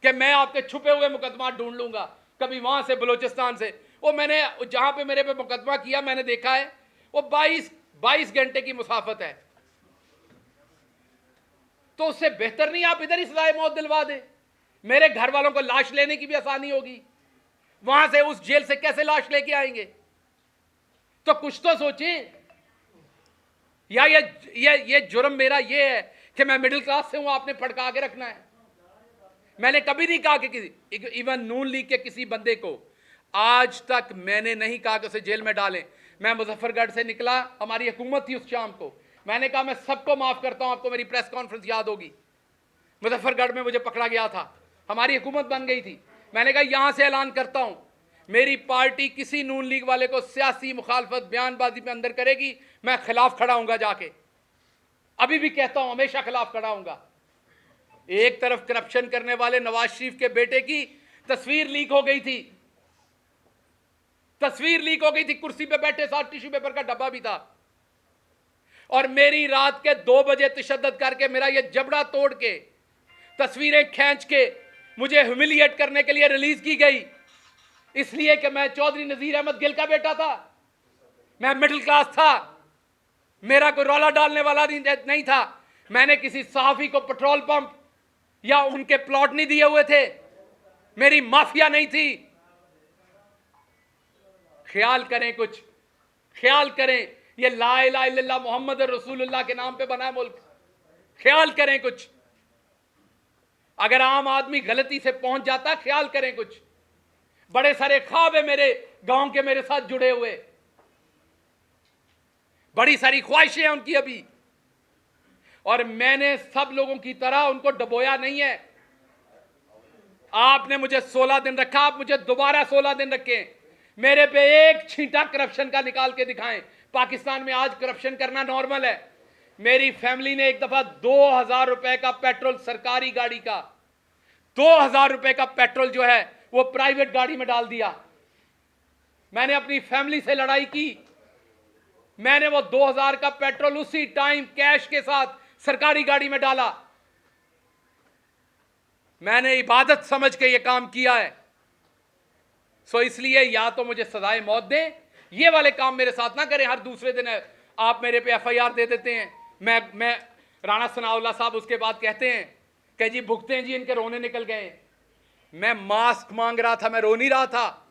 कि मैं आपके छुपे हुए मुकदमा ढूंढ लूंगा, कभी वहां से बलोचिस्तान से। वो मैंने जहां पे मेरे पे मुकदमा किया, मैंने देखा है वो 22 घंटे की मुसाफत है। तो उससे बेहतर नहीं आप इधर ही सजाए मौत दिलवा दे। मेरे घर वालों को लाश लेने की भी आसानी होगी, वहां से उस जेल से कैसे लाश लेके आएंगे? तो कुछ तो सोचें। या ये जुर्म मेरा ये है कि मैं मिडिल क्लास से हूं, आपने फड़का के रखना है। मैंने कभी नहीं कहा कि इवन नून लीग के किसी बंदे को आज तक मैंने नहीं कहा कि उसे जेल में डालें। मैं मुजफ्फरगढ़ से निकला, हमारी हुकूमत थी उस शाम को, मैंने कहा मैं सबको माफ करता हूं। आपको मेरी प्रेस कॉन्फ्रेंस याद होगी, मुजफ्फरगढ़ में मुझे पकड़ा गया था, हमारी हुकूमत बन गई थी। मैंने कहा यहां से ऐलान करता हूं, मेरी पार्टी किसी नून लीग वाले को सियासी मुखालफत बयानबाजी में अंदर करेगी, मैं खिलाफ खड़ा हूंगा जाके। अभी भी कहता हूं, हमेशा खिलाफ खड़ा हूंगा। एक तरफ करप्शन करने वाले नवाज शरीफ के बेटे की तस्वीर लीक हो गई थी, तस्वीर लीक हो गई थी, कुर्सी पे बैठे साथ टिश्यू पेपर का डब्बा भी था, और मेरी रात के 2 बजे तशद्दुद करके मेरा ये जबड़ा तोड़ के तस्वीरें खींच के मुझे ह्यूमिलिएट करने के लिए रिलीज की गई, इसलिए कि मैं चौधरी नजीर अहमद गिल का बेटा था, मैं मिडिल क्लास था, मेरा कोई रौला डालने वाला नहीं था। मैंने किसी सहाफी को पेट्रोल पंप या उनके प्लॉट नहीं दिए हुए थे, मेरी माफिया नहीं थी। ख्याल करें, कुछ ख्याल करें। ये ला इलाहा इल्लल्लाह मोहम्मद रसूलुल्लाह के नाम पे बना है मुल्क, ख्याल करें कुछ। अगर आम आदमी गलती से पहुंच जाता, ख्याल करें कुछ। बड़े सारे ख्वाब है मेरे गांव के मेरे साथ जुड़े हुए, बड़ी सारी ख्वाहिशें हैं उनकी अभी, और मैंने सब लोगों की तरह उनको डबोया नहीं है। आपने मुझे 16 दिन रखा, आप मुझे दोबारा 16 दिन रखें, मेरे पे एक छींटा करप्शन का निकाल के दिखाएं। पाकिस्तान में आज करप्शन करना नॉर्मल है। मेरी फैमिली ने एक दफा 2000 रुपए का पेट्रोल, सरकारी गाड़ी का 2000 रुपए का पेट्रोल जो है वो प्राइवेट गाड़ी में डाल दिया। मैंने अपनी फैमिली से लड़ाई की, मैंने वो 2000 का पेट्रोल उसी टाइम कैश के साथ सरकारी गाड़ी में डाला। मैंने इबादत समझ के ये काम किया है। सो इसलिए या तो मुझे सजाए मौत दें, ये वाले काम मेरे साथ ना करें। हर दूसरे दिन आप मेरे पे FIR दे देते हैं। मैं राणा सनाउल्लाह साहब उसके बाद कहते हैं कह जी भुगते हैं जी, इनके रोने निकल गए। मैं मास्क मांग रहा था, मैं रो नहीं रहा था।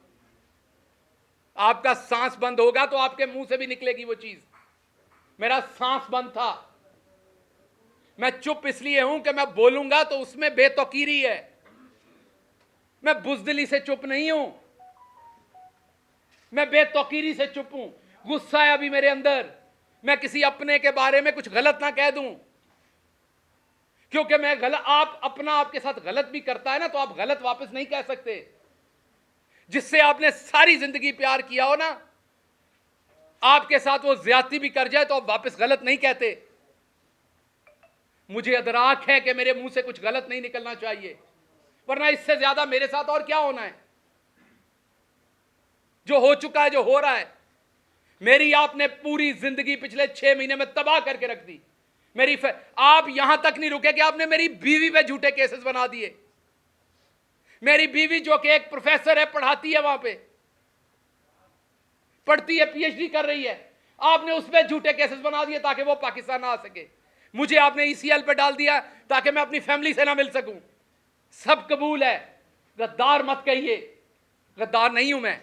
आपका सांस बंद होगा तो आपके मुंह से भी निकलेगी वो चीज। मेरा सांस बंद था। मैं चुप इसलिए हूं कि मैं बोलूंगा तो उसमें बेतौकीरी है। मैं बुजदिली से चुप नहीं हूं, मैं बेतौकीरी से चुप हूं। गुस्सा है अभी मेरे अंदर, मैं किसी अपने के बारे में कुछ गलत ना कह दूं, क्योंकि मैं गलत, आप अपना आपके साथ गलत भी करता है ना तो आप गलत वापस नहीं कह सकते। जिससे आपने सारी जिंदगी प्यार किया हो ना, आपके साथ वो ज्यादती भी कर जाए तो आप वापस गलत नहीं कहते। मुझे अदराक है कि मेरे मुंह से कुछ गलत नहीं निकलना चाहिए, वरना इससे ज्यादा मेरे साथ और क्या होना है। जो हो चुका है, जो हो रहा है, मेरी आपने पूरी जिंदगी पिछले 6 महीने में तबाह करके रख दी। आप यहां तक नहीं रुके कि आपने मेरी बीवी पे झूठे केसेस बना दिए। मेरी बीवी जो कि एक प्रोफेसर है, पढ़ाती है, वहां पे पढ़ती है, पीएचडी कर रही है, आपने उस पर झूठे केसेस बना दिए ताकि वो पाकिस्तान ना आ सके। मुझे आपने ईसीएल पे डाल दिया ताकि मैं अपनी फैमिली से ना मिल सकूं। सब कबूल है, गद्दार मत कहिए, गद्दार नहीं हूं मैं।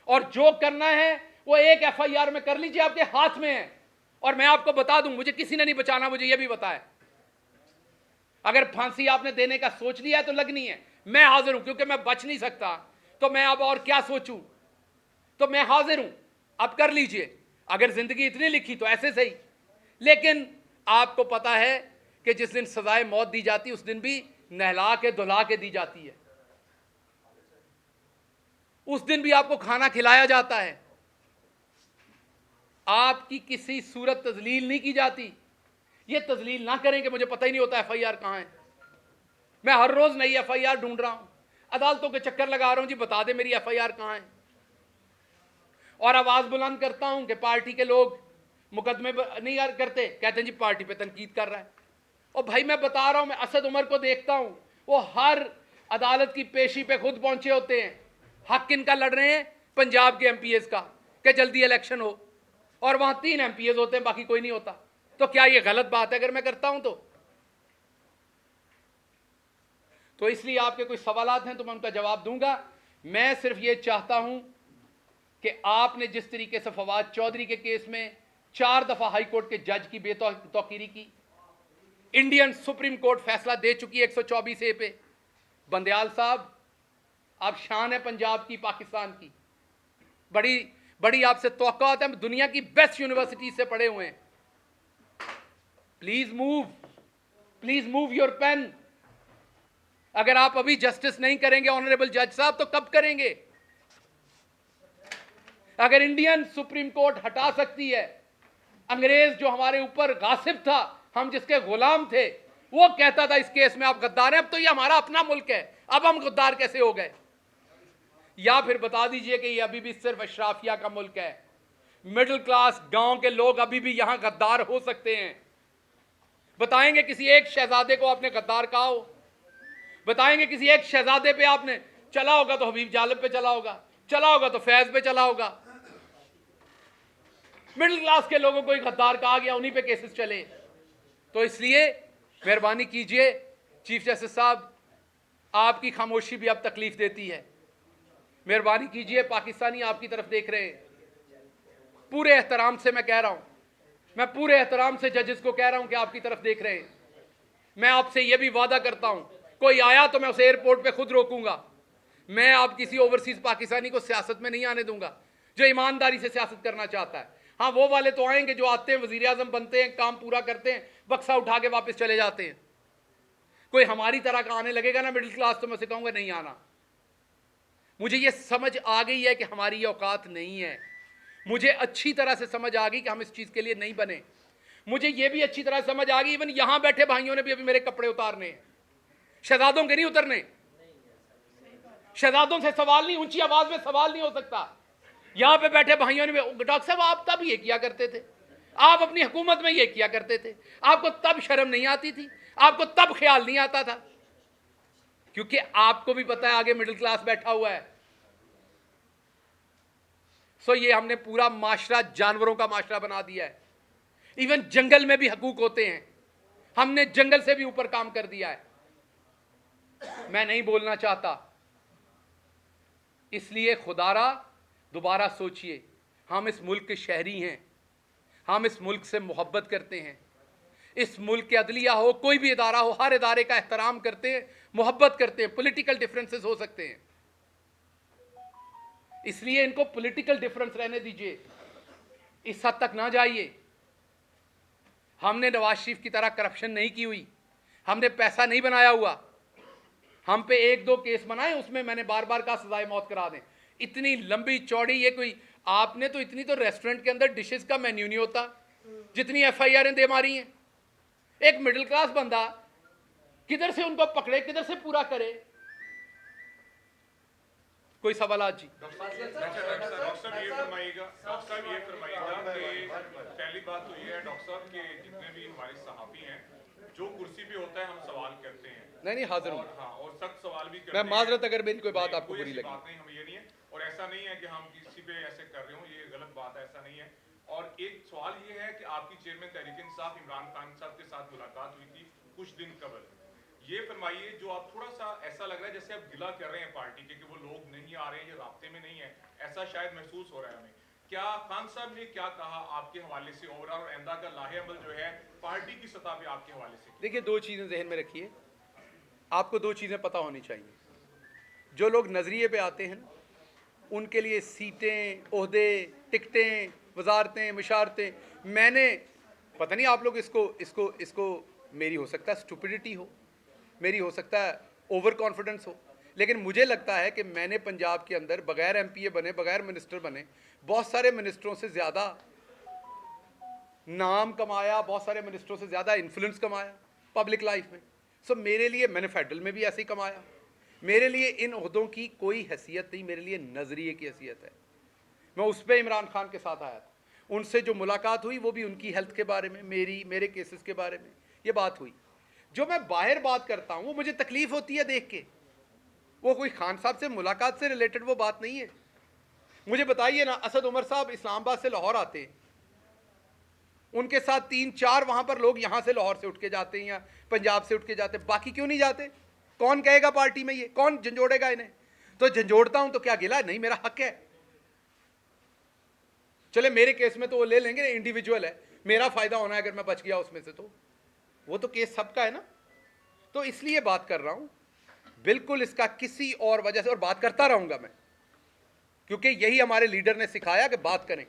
और जो करना है वो एक एफआईआर में कर लीजिए, आपके हाथ में है। और मैं आपको बता दूं, मुझे किसी ने नहीं बचाना, मुझे यह भी बताया। अगर फांसी आपने देने का सोच लिया है तो लगनी है, मैं हाजिर हूं, क्योंकि मैं बच नहीं सकता। तो मैं अब और क्या सोचूं, तो मैं हाजिर हूं, अब कर लीजिए। अगर जिंदगी इतनी लिखी तो ऐसे सही। लेकिन आपको पता है कि जिस दिन सजाए मौत दी जाती है उस दिन भी नहला के धुला के दी जाती है। उस दिन भी आपको खाना खिलाया जाता है, आपकी किसी सूरत तजलील नहीं की जाती। ये तजलील ना करें कि मुझे पता ही नहीं होता एफआईआर कहां है। मैं हर रोज नई एफआईआर ढूंढ रहा हूं, अदालतों के चक्कर लगा रहा हूं, जी बता दे मेरी एफआईआर कहां है। और आवाज बुलंद करता हूं कि पार्टी के लोग मुकदमे नहीं यार करते, कहते हैं जी पार्टी पे तनकीद कर रहा है। और भाई मैं बता रहा हूं, मैं असद उमर को देखता हूं, वो हर अदालत की पेशी पे खुद पहुंचे होते हैं। हक किनका लड़ रहे हैं? पंजाब के एमपीएस का, कि जल्दी इलेक्शन हो। और वहां 3 एमपीएस होते हैं, बाकी कोई नहीं होता। तो क्या ये गलत बात है अगर मैं करता हूं तो इसलिए आपके कोई सवालात हैं तो मैं उनका जवाब दूंगा। मैं सिर्फ ये चाहता हूं कि आपने जिस तरीके से फवाद चौधरी के केस में 4 दफा हाई कोर्ट के जज की बेतौकीरी की, इंडियन सुप्रीम कोर्ट फैसला दे चुकी है 124A पे। बंदयाल साहब, आप शान है पंजाब की, पाकिस्तान की, बड़ी बड़ी आपसे तवक्कुआत है, दुनिया की बेस्ट यूनिवर्सिटी से पढ़े हुए हैं। Please move your pen. अगर आप अभी जस्टिस नहीं करेंगे ऑनरेबल जज साहब, तो कब करेंगे? अगर इंडियन सुप्रीम कोर्ट हटा सकती है, अंग्रेज जो हमारे ऊपर गासिब था, हम जिसके गुलाम थे, वो कहता था इस केस में आप गद्दार हैं, अब तो ये हमारा अपना मुल्क है, अब हम गद्दार कैसे हो गए? या फिर बता दीजिए कि ये अभी भी सिर्फ अशराफिया का मुल्क है, मिडिल क्लास गांव के लोग अभी भी यहां गद्दार हो सकते हैं। बताएंगे किसी एक शहजादे को आपने गद्दार कहा हो? बताएंगे किसी एक शहजादे पे आपने चला होगा तो हबीब जालिब पे चला होगा, चला होगा तो फैज पे चला होगा। मिडिल क्लास के लोगों को ही गद्दार कहा गया, उन्हीं पे केसेस चले। तो इसलिए मेहरबानी कीजिए चीफ जस्टिस साहब, आपकी खामोशी भी अब तकलीफ देती है। मेहरबानी कीजिए, पाकिस्तानी आपकी तरफ देख रहे हैं। पूरे एहतराम से मैं कह रहा हूं, मैं पूरे एहतराम से जजेस को कह रहा हूं कि आपकी तरफ देख रहे हैं। मैं आपसे यह भी वादा करता हूं, कोई आया तो मैं उसे एयरपोर्ट पे खुद रोकूंगा। मैं आप किसी ओवरसीज पाकिस्तानी को सियासत में नहीं आने दूंगा जो ईमानदारी से सियासत करना चाहता है। हाँ, वो वाले तो आएंगे जो आते हैं, वजीर आजम बनते हैं, काम पूरा करते हैं, बक्सा उठा के वापस चले जाते हैं। कोई हमारी तरह का आने लगेगा ना मिडिल क्लास, तो मैं उसे कहूंगा नहीं आना। मुझे ये समझ आ गई है कि हमारी ये औकात नहीं है। मुझे अच्छी तरह से समझ आ गई कि हम इस चीज़ के लिए नहीं बने। मुझे ये भी अच्छी तरह समझ आ गई, इवन यहां बैठे भाइयों ने भी अभी मेरे कपड़े उतारने हैं, शहजादों के नहीं उतरने। शहजादों से सवाल नहीं, ऊंची आवाज में सवाल नहीं हो सकता। यहां पे बैठे भाइयों ने, डॉक्टर साहब आप तब ये किया करते थे, आप अपनी हुकूमत में ये किया करते थे, आपको तब शर्म नहीं आती थी, आपको तब ख्याल नहीं आता था, क्योंकि आपको भी पता है आगे मिडिल क्लास बैठा हुआ है। सो ये हमने पूरा माशरा जानवरों का माशरा बना दिया है। इवन जंगल में भी हकूक होते हैं, हमने जंगल से भी ऊपर काम कर दिया है। मैं नहीं बोलना चाहता, इसलिए खुदारा दोबारा सोचिए। हम इस मुल्क के शहरी हैं, हम इस मुल्क से मोहब्बत करते हैं। इस मुल्क के अदलिया हो, कोई भी इदारा हो, हर इदारे का एहतराम करते हैं, मोहब्बत करते हैं। पॉलिटिकल डिफरेंसेस हो सकते हैं, इसलिए इनको पॉलिटिकल डिफरेंस रहने दीजिए, इस हद तक ना जाइए। हमने नवाज शरीफ की तरह करप्शन नहीं की हुई, हमने पैसा नहीं बनाया हुआ। हम पे 1-2 केस बनाए, उसमें मैंने बार बार कहा सजाए मौत करा दें। इतनी लंबी चौड़ी ये कोई, आपने तो इतनी तो रेस्टोरेंट के अंदर डिशेस का मेन्यू नहीं होता जितनी FIR दे मारी हैं। एक मिडिल क्लास बंदा किधर से उनको पकड़े, किधर से पूरा करे? कोई सवाल जी? डॉक्टर साहब ये फरमाइएगा कि पहली बात तो ये है डॉक्टर साहब कि जितने भी हमारे सहाफी हैं, जो कुर्सी पे होता है हम सवाल करते हैं। नहीं हाजिर हूँ। हाँ, और सख्त सवाल भी करते मैं हैं। माजरत अगर मेरी कोई बात आपको कोई बुरी ऐसी लगी। बात नहीं, हम ये नहीं है, और ऐसा नहीं है कि हम किसी पे ऐसे कर रहे हो, ये गलत बात है, ऐसा नहीं है। और एक सवाल ये है कि आपकी चेयरमैन तहरीक इंसाफ इमरान खान साहब के साथ मुलाकात हुई थी कुछ दिन कबल। ये फरमाइए, जो आप थोड़ा सा ऐसा लग रहा है जैसे आप गिला कर रहे हैं पार्टी के कि वो लोग नहीं आ रहे हैं, ये राब्ते में नहीं है, ऐसा शायद महसूस हो रहा है हमें। क्या खान साहब ने क्या कहा आपके हवाले से ओवरऑल और आइंदा का लाहे अमल जो है पार्टी की सतह पे आपके हवाले से? देखिए, 2 चीज़ें जहन में रखिए, आपको 2 चीज़ें पता होनी चाहिए। जो लोग नज़रिए पे आते हैं ना, उनके लिए सीटें, ओहदे, टिकटें, वजारतें, मुशारतें, मैंने पता नहीं आप लोग इसको मेरी हो सकता है स्टुपिडिटी हो, मेरी हो सकता है ओवर कॉन्फिडेंस हो, लेकिन मुझे लगता है कि मैंने पंजाब के अंदर बगैर MPA बने, बगैर मिनिस्टर बने, बहुत सारे मिनिस्टरों से ज़्यादा नाम कमाया, बहुत सारे मिनिस्टरों से ज़्यादा इन्फ्लुएंस कमाया पब्लिक लाइफ में। सो मेरे लिए, मैंने फेडरल में भी ऐसे ही कमाया। मेरे लिए इन ओहदों की कोई हैसियत नहीं, मेरे लिए नज़रिए की हैसियत है। मैं उस पर इमरान खान के साथ आया था, उनसे जो मुलाकात हुई वो भी उनकी हेल्थ के बारे में, मेरे केसेस के बारे में ये बात हुई। जो मैं बाहर बात करता हूँ वो मुझे तकलीफ होती है देख के, वो कोई खान साहब से मुलाकात से रिलेटेड वो बात नहीं है। मुझे बताइए ना, असद उमर साहब इस्लामाबाद से लाहौर आते हैं, उनके साथ 3-4 वहां पर लोग यहां से लाहौर से उठ के जाते हैं या पंजाब से उठ के जाते हैं, बाकी क्यों नहीं जाते? कौन कहेगा पार्टी में, ये कौन झंझोड़ेगा इन्हें? तो झंझोड़ता हूं तो क्या गिला? नहीं, मेरा हक है। चले मेरे केस में तो वो ले लेंगे, इंडिविजुअल है, मेरा फायदा होना है अगर मैं बच गया उसमें से, तो वो तो केस सबका है ना। तो इसलिए बात कर रहा हूं, बिल्कुल इसका किसी और वजह से, और बात करता रहूंगा मैं, क्योंकि यही हमारे लीडर ने सिखाया कि बात करें,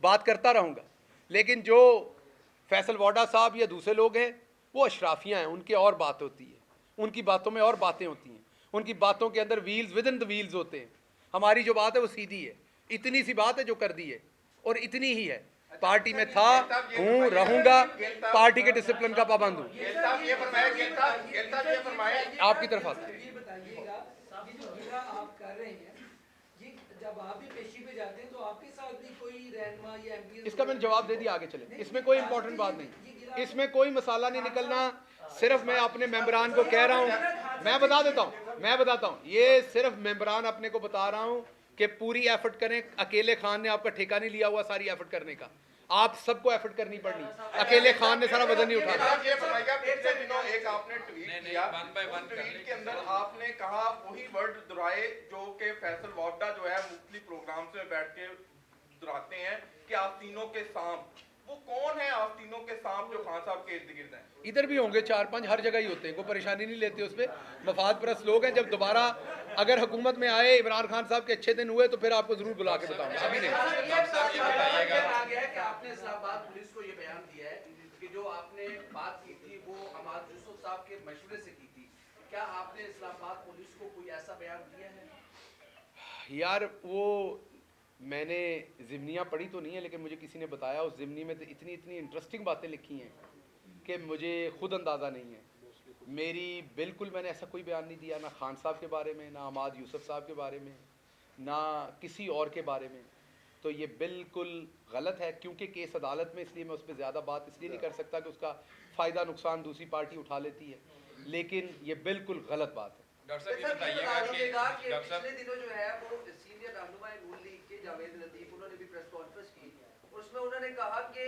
बात करता रहूंगा। लेकिन जो फैसल वाडा साहब या दूसरे लोग हैं, वो अशराफियाँ हैं, उनकी और बात होती है, उनकी बातों में और बातें होती हैं, उनकी बातों के अंदर wheels with in the wheels होते हैं। हमारी जो बात है वो सीधी है, इतनी सी बात है जो कर दी है, और इतनी ही है। पार्टी में था, हूँ, रहूंगा, पार्टी के डिसिप्लिन का पाबंद हूँ। आपकी तरफ आता है, जब आप भी पेशी पे जाते हैं तो आपके साथ भी कोई रहनुमा या MP? इसका मैंने जवाब दे दिया, आगे चले, इसमें कोई इंपॉर्टेंट बात नहीं, इसमें कोई मसाला नहीं निकलना। सिर्फ मैं अपने मेंबरान को कह रहा हूँ, मैं बता देता हूँ, मैं बताता हूँ, ये सिर्फ मेंबरान अपने को बता रहा हूँ कि पूरी एफर्ट करें। अकेले खान ने आपका ठेका नहीं लिया हुआ सारी एफर्ट करने का, आप सबको एफर्ट करनी पड़नी, अकेले खान ने सारा वजन नहीं उठाना। पिछले दिनों एक आपने ट्वीट किया, ट्वीट के अंदर आपने कहा वही वर्ड दोहराए जो कि फैसल वाडा जो है मुख्तलिफ प्रोग्राम्स में बैठ के दोहराते हैं कि आस्तीनों के सांप। वो कौन है आस्तीनों के सांप जो खान साहब के इर्द गिर्द हैं? इधर भी होंगे 4-5, हर जगह ही होते हैं, कोई परेशानी नहीं लेते उस पर। मफाद परस्त लोग हैं, जब दोबारा अगर हुकूमत में आए, इमरान खान साहब के अच्छे दिन हुए तो फिर आपको जरूर बुला के बताऊंगा, अभी नहीं। आपने इस्लामाबाद पुलिस को ये बयान दिया है कि जो आपने बात की थी वो अमाद यूसुफ साहब के मशवरे से की थी, क्या आपने इस्लामाबाद पुलिस को कोई ऐसा बयान दिया है? यार वो मैंने ज़िमनियाँ पढ़ी तो नहीं है, लेकिन मुझे किसी ने बताया उस ज़िमनी में तो इतनी इंटरेस्टिंग बातें लिखी हैं कि मुझे खुद अंदाज़ा नहीं है। मेरी बिल्कुल मैंने ऐसा कोई बयान नहीं दिया, ना खान साहब के बारे में, ना अमाद यूसुफ साहब के बारे में, ना किसी और के बारे में। तो ये बिल्कुल गलत है, क्योंकि केस अदालत में, इसलिए मैं उस पर ज़्यादा बात इसलिए नहीं कर सकता कि उसका फ़ायदा नुकसान दूसरी पार्टी उठा लेती है, लेकिन ये बिल्कुल गलत बात है। डॉक्टर साहब ये बताइएगा कि पिछले दिनों जो है वो सीनियर रहनुमा नून लीग के जावेद लतीफ, उन्होंने भी प्रेस कॉन्फ्रेंस की, उसमें उन्होंने कहा कि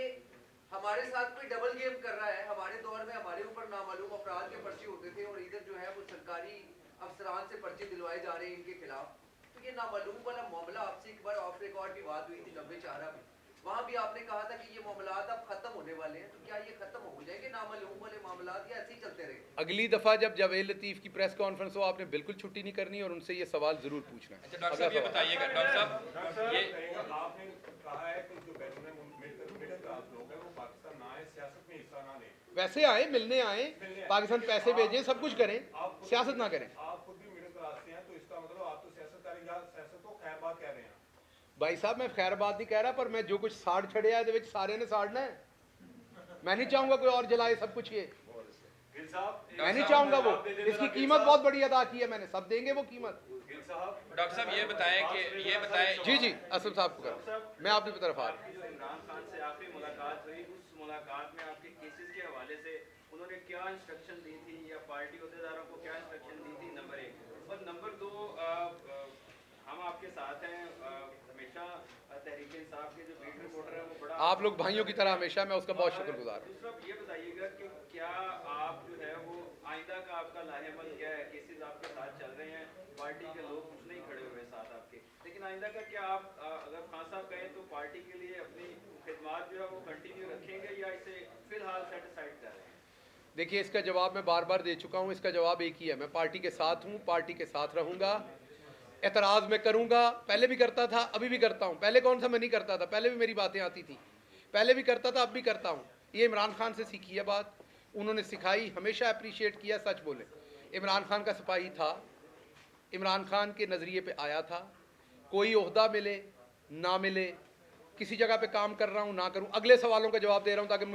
हमारे साथ कोई डबल गेम कर रहा है। हमारे दौर में हमारे ऊपर नामालूम अपराध के पर्चे होते थे और इधर जो है वो सरकारी अफसरान से पर्चे दिलवाए जा रहे हैं इनके खिलाफ। तो ये नामालूम वाला मामला आपसे एक बार ऑफ रिकॉर्ड भी बात हुई थी 90-4 में, वहाँ भी आपने कहा था कि ये मामलात अब खत्म होने वाले हैं। तो क्या ये खत्म हो जाएंगे नामालूम वाले मामलात या ऐसे ही चलते रहेंगे? अगली दफ़ा जब जावेद लतीफ़ की प्रेस कॉन्फ्रेंस हो आपने बिल्कुल छुट्टी नहीं करनी और उनसे ये सवाल ज़रूर पूछना है। अच्छा डॉक्टर साहब ये बताइएगा, डॉक्टर साहब ये आपने कहा है कि जो मिडिल क्लास लोग हैं वो पाकिस्तान ना आए, सियासत में हिस्सा ना लें। वैसे आए, मिलने आए, पाकिस्तान पैसे भेजें, सब कुछ करें, सियासत ना करें। आप खुद भी मिडिल क्लास से हैं, तो इसका मतलब आप तो सियासत करें या सियासत को खैर बात कह रहे हैं। भाई साहब मैं खैर बात नहीं कह रहा, पर मैं जो कुछ साड़ छड़िया है सारे ने साड़ना है। मैं नहीं चाहूंगा कोई और जलाए सब कुछ। ये मैं नहीं चाहूंगा वो, इसकी कीमत बहुत बड़ी अदा की है मैंने, सब देंगे वो कीमत। डॉक्टर साहब ये बताएं जी जी असम साहब को कर, मैं आपकी तरफ आ रहा हूँ। इमरान खान से आखिरी मुलाकात हुई, उस मुलाकात में आपके केसेस के हवाले से उन्होंने क्या इंस्ट्रक्शन दी थी या पार्टी अहदेदारों को क्या इंस्ट्रक्शन दी थी, नंबर 1। और नंबर 2, हम आपके साथ हैं हमेशा, तहरीक इंसाफ के जो बीट रिपोर्टर है वो बड़ा, आप लोग भाइयों की तरह हमेशा, मैं उसका बहुत शुक्रगुजार हूँ। दूसरा ये बताइएगा कि क्या आप जो है वो आइंदा का आपका लाहेमल क्या है? केसेस आपके साथ चल रहे हैं, पार्टी के लोग कुछ नहीं खड़े हुए साथ आपके, लेकिन आइंदा का क्या आप अगर खान साहब कहें तो पार्टी के लिए अपनी खिदमत जो है वो कंटिन्यू रखेंगे या इसे फिलहाल सेट असाइड कर रहे हैं? देखिए इसका जवाब मैं बार बार दे चुका हूँ, इसका जवाब एक ही है, मैं पार्टी के साथ हूँ, पार्टी के साथ रहूँगा। एतराज़ में करूँगा, पहले भी करता था, अभी भी करता हूँ। पहले कौन सा मैं नहीं करता था, पहले भी मेरी बातें आती थी, पहले भी करता था, अब भी करता हूँ। ये इमरान खान से सीखी है बात, उन्होंने सिखाई, हमेशा अप्रिशिएट किया। सच बोले, इमरान खान का सिपाही था, इमरान खान के नज़रिए पे आया था। कोई ओहदा मिले ना मिले, किसी जगह पे काम कर रहा हूँ ना करूँ, अगले सवालों का जवाब दे रहा हूँ ताकि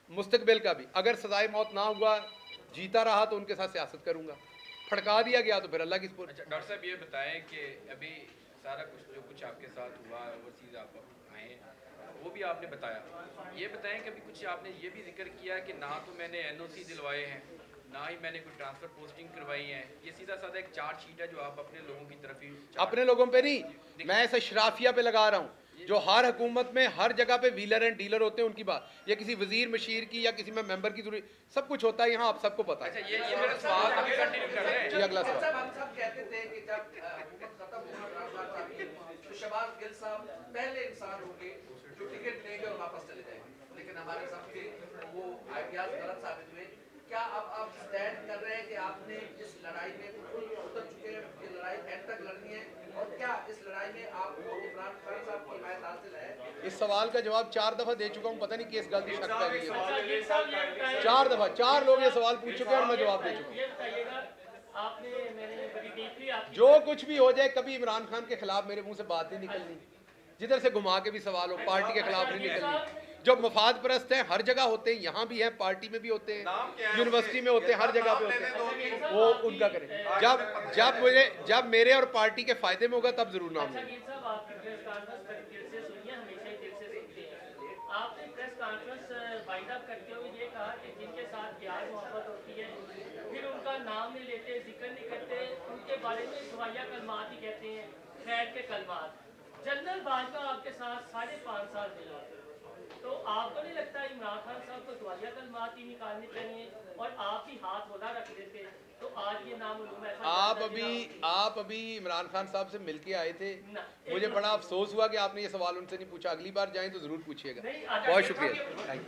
मुस्तकबिल का भी, अगर सजाए मौत ना हुआ, जीता रहा तो उनके साथ सियासत करूँगा, फड़का दिया गया तो फिर अल्लाह की सुपुर्द। अच्छा डॉक्टर साहब ये बताएं कि अभी सारा कुछ जो कुछ आपके साथ हुआ वो चीज़ आप आए वो भी आपने बताया, ये बताएं कि अभी कुछ आपने ये भी जिक्र किया कि ना तो मैंने NOC दिलवाए हैं, ना ही मैंने कोई ट्रांसफ़र पोस्टिंग करवाई है। ये सीधा साधा एक चार्जशीट है जो आप अपने लोगों की तरफ ही अपने लोगों पे नहीं, मैं इसे शराफिया पे लगा रहा हूँ, जो हर हुकूमत में हर जगह पे व्हीलर एंड डीलर होते हैं उनकी बात, या किसी वजीर मशीर की या किसी में मेंबर की जरूरी, सब कुछ होता है यहाँ, आप सबको पता है। अच्छा ये मेरा सवाल अभी कंटिन्यू कर रहे हैं जी अगला सवाल। हम सब कहते थे कि जब हुकूमत खत्म होगी इमरान खान साहब की, तो शहबाज गिल साहब पहले इंसान होंगे जो टिकट लेंगे और वापस चले जाएंगे, लेकिन हमारे सबके वो आइडियाज गलत साबित हुए। क्या अब आप स्टैंड कर रहे हैं कि आपने इस लड़ाई में उतर चुके हैं, ये लड़ाई एंड तक लड़नी है, और क्या इस लड़ाई में आपको इमरान खान साहब की हिमायत हासिल है? इस सवाल का जवाब 4 दफ़ा दे चुका हूँ, पता नहीं किस गलती शक पै गई है। साहब 4 दफ़ा 4 लोग ये सवाल पूछ चुके हैं और मैं जवाब दे चुका हूँ। ये बताइएगा, आपने मैंने बड़ी डीपली आपकी जो कुछ भी हो जाए, कभी इमरान खान के खिलाफ मेरे मुंह से बात नहीं निकलनी, जिधर से घुमा के भी सवाल हो, पार्टी के खिलाफ नहीं निकलनी। जो मफाद परस्त हैं हर जगह होते हैं, यहाँ भी हैं, पार्टी में भी होते हैं, यूनिवर्सिटी में होते हैं, हर जगह पे होते हैं, वो उनका करें। जब मेरे और पार्टी के फायदे में होगा तब जरूर नाम अच्छा लेंगे। गिल साहब, आपकी प्रेस कॉन्फ्रेंस बड़ी दिल से सुनिए, हमेशा ही दिल से सुनते हैं। आपने प्रेस कॉन्फ्रेंस वाइंड अप करते हुए ये कहा कि जिनके साथ प्यार मोहब्बत होती है फिर उनका नाम नहीं लेते, जिक्र नहीं करते, उनके बारे में दुआया कलमात ही कहते हैं, खैर के कलमात। जनरल बाजवा आपके साथ 5.5 साल मिला, तो आपको नहीं लगता इमरान खान साहब को दुआया कलमात ही निकालनी चाहिए और आप भी हाथ होला रख देते, तो आज ये नाम आप अभी इमरान खान साहब से मिलके आए थे, मुझे बड़ा अफसोस हुआ कि आपने ये सवाल उनसे नहीं पूछा। अगली बार जाएं तो जरूर पूछिएगा। बहुत शुक्रिया।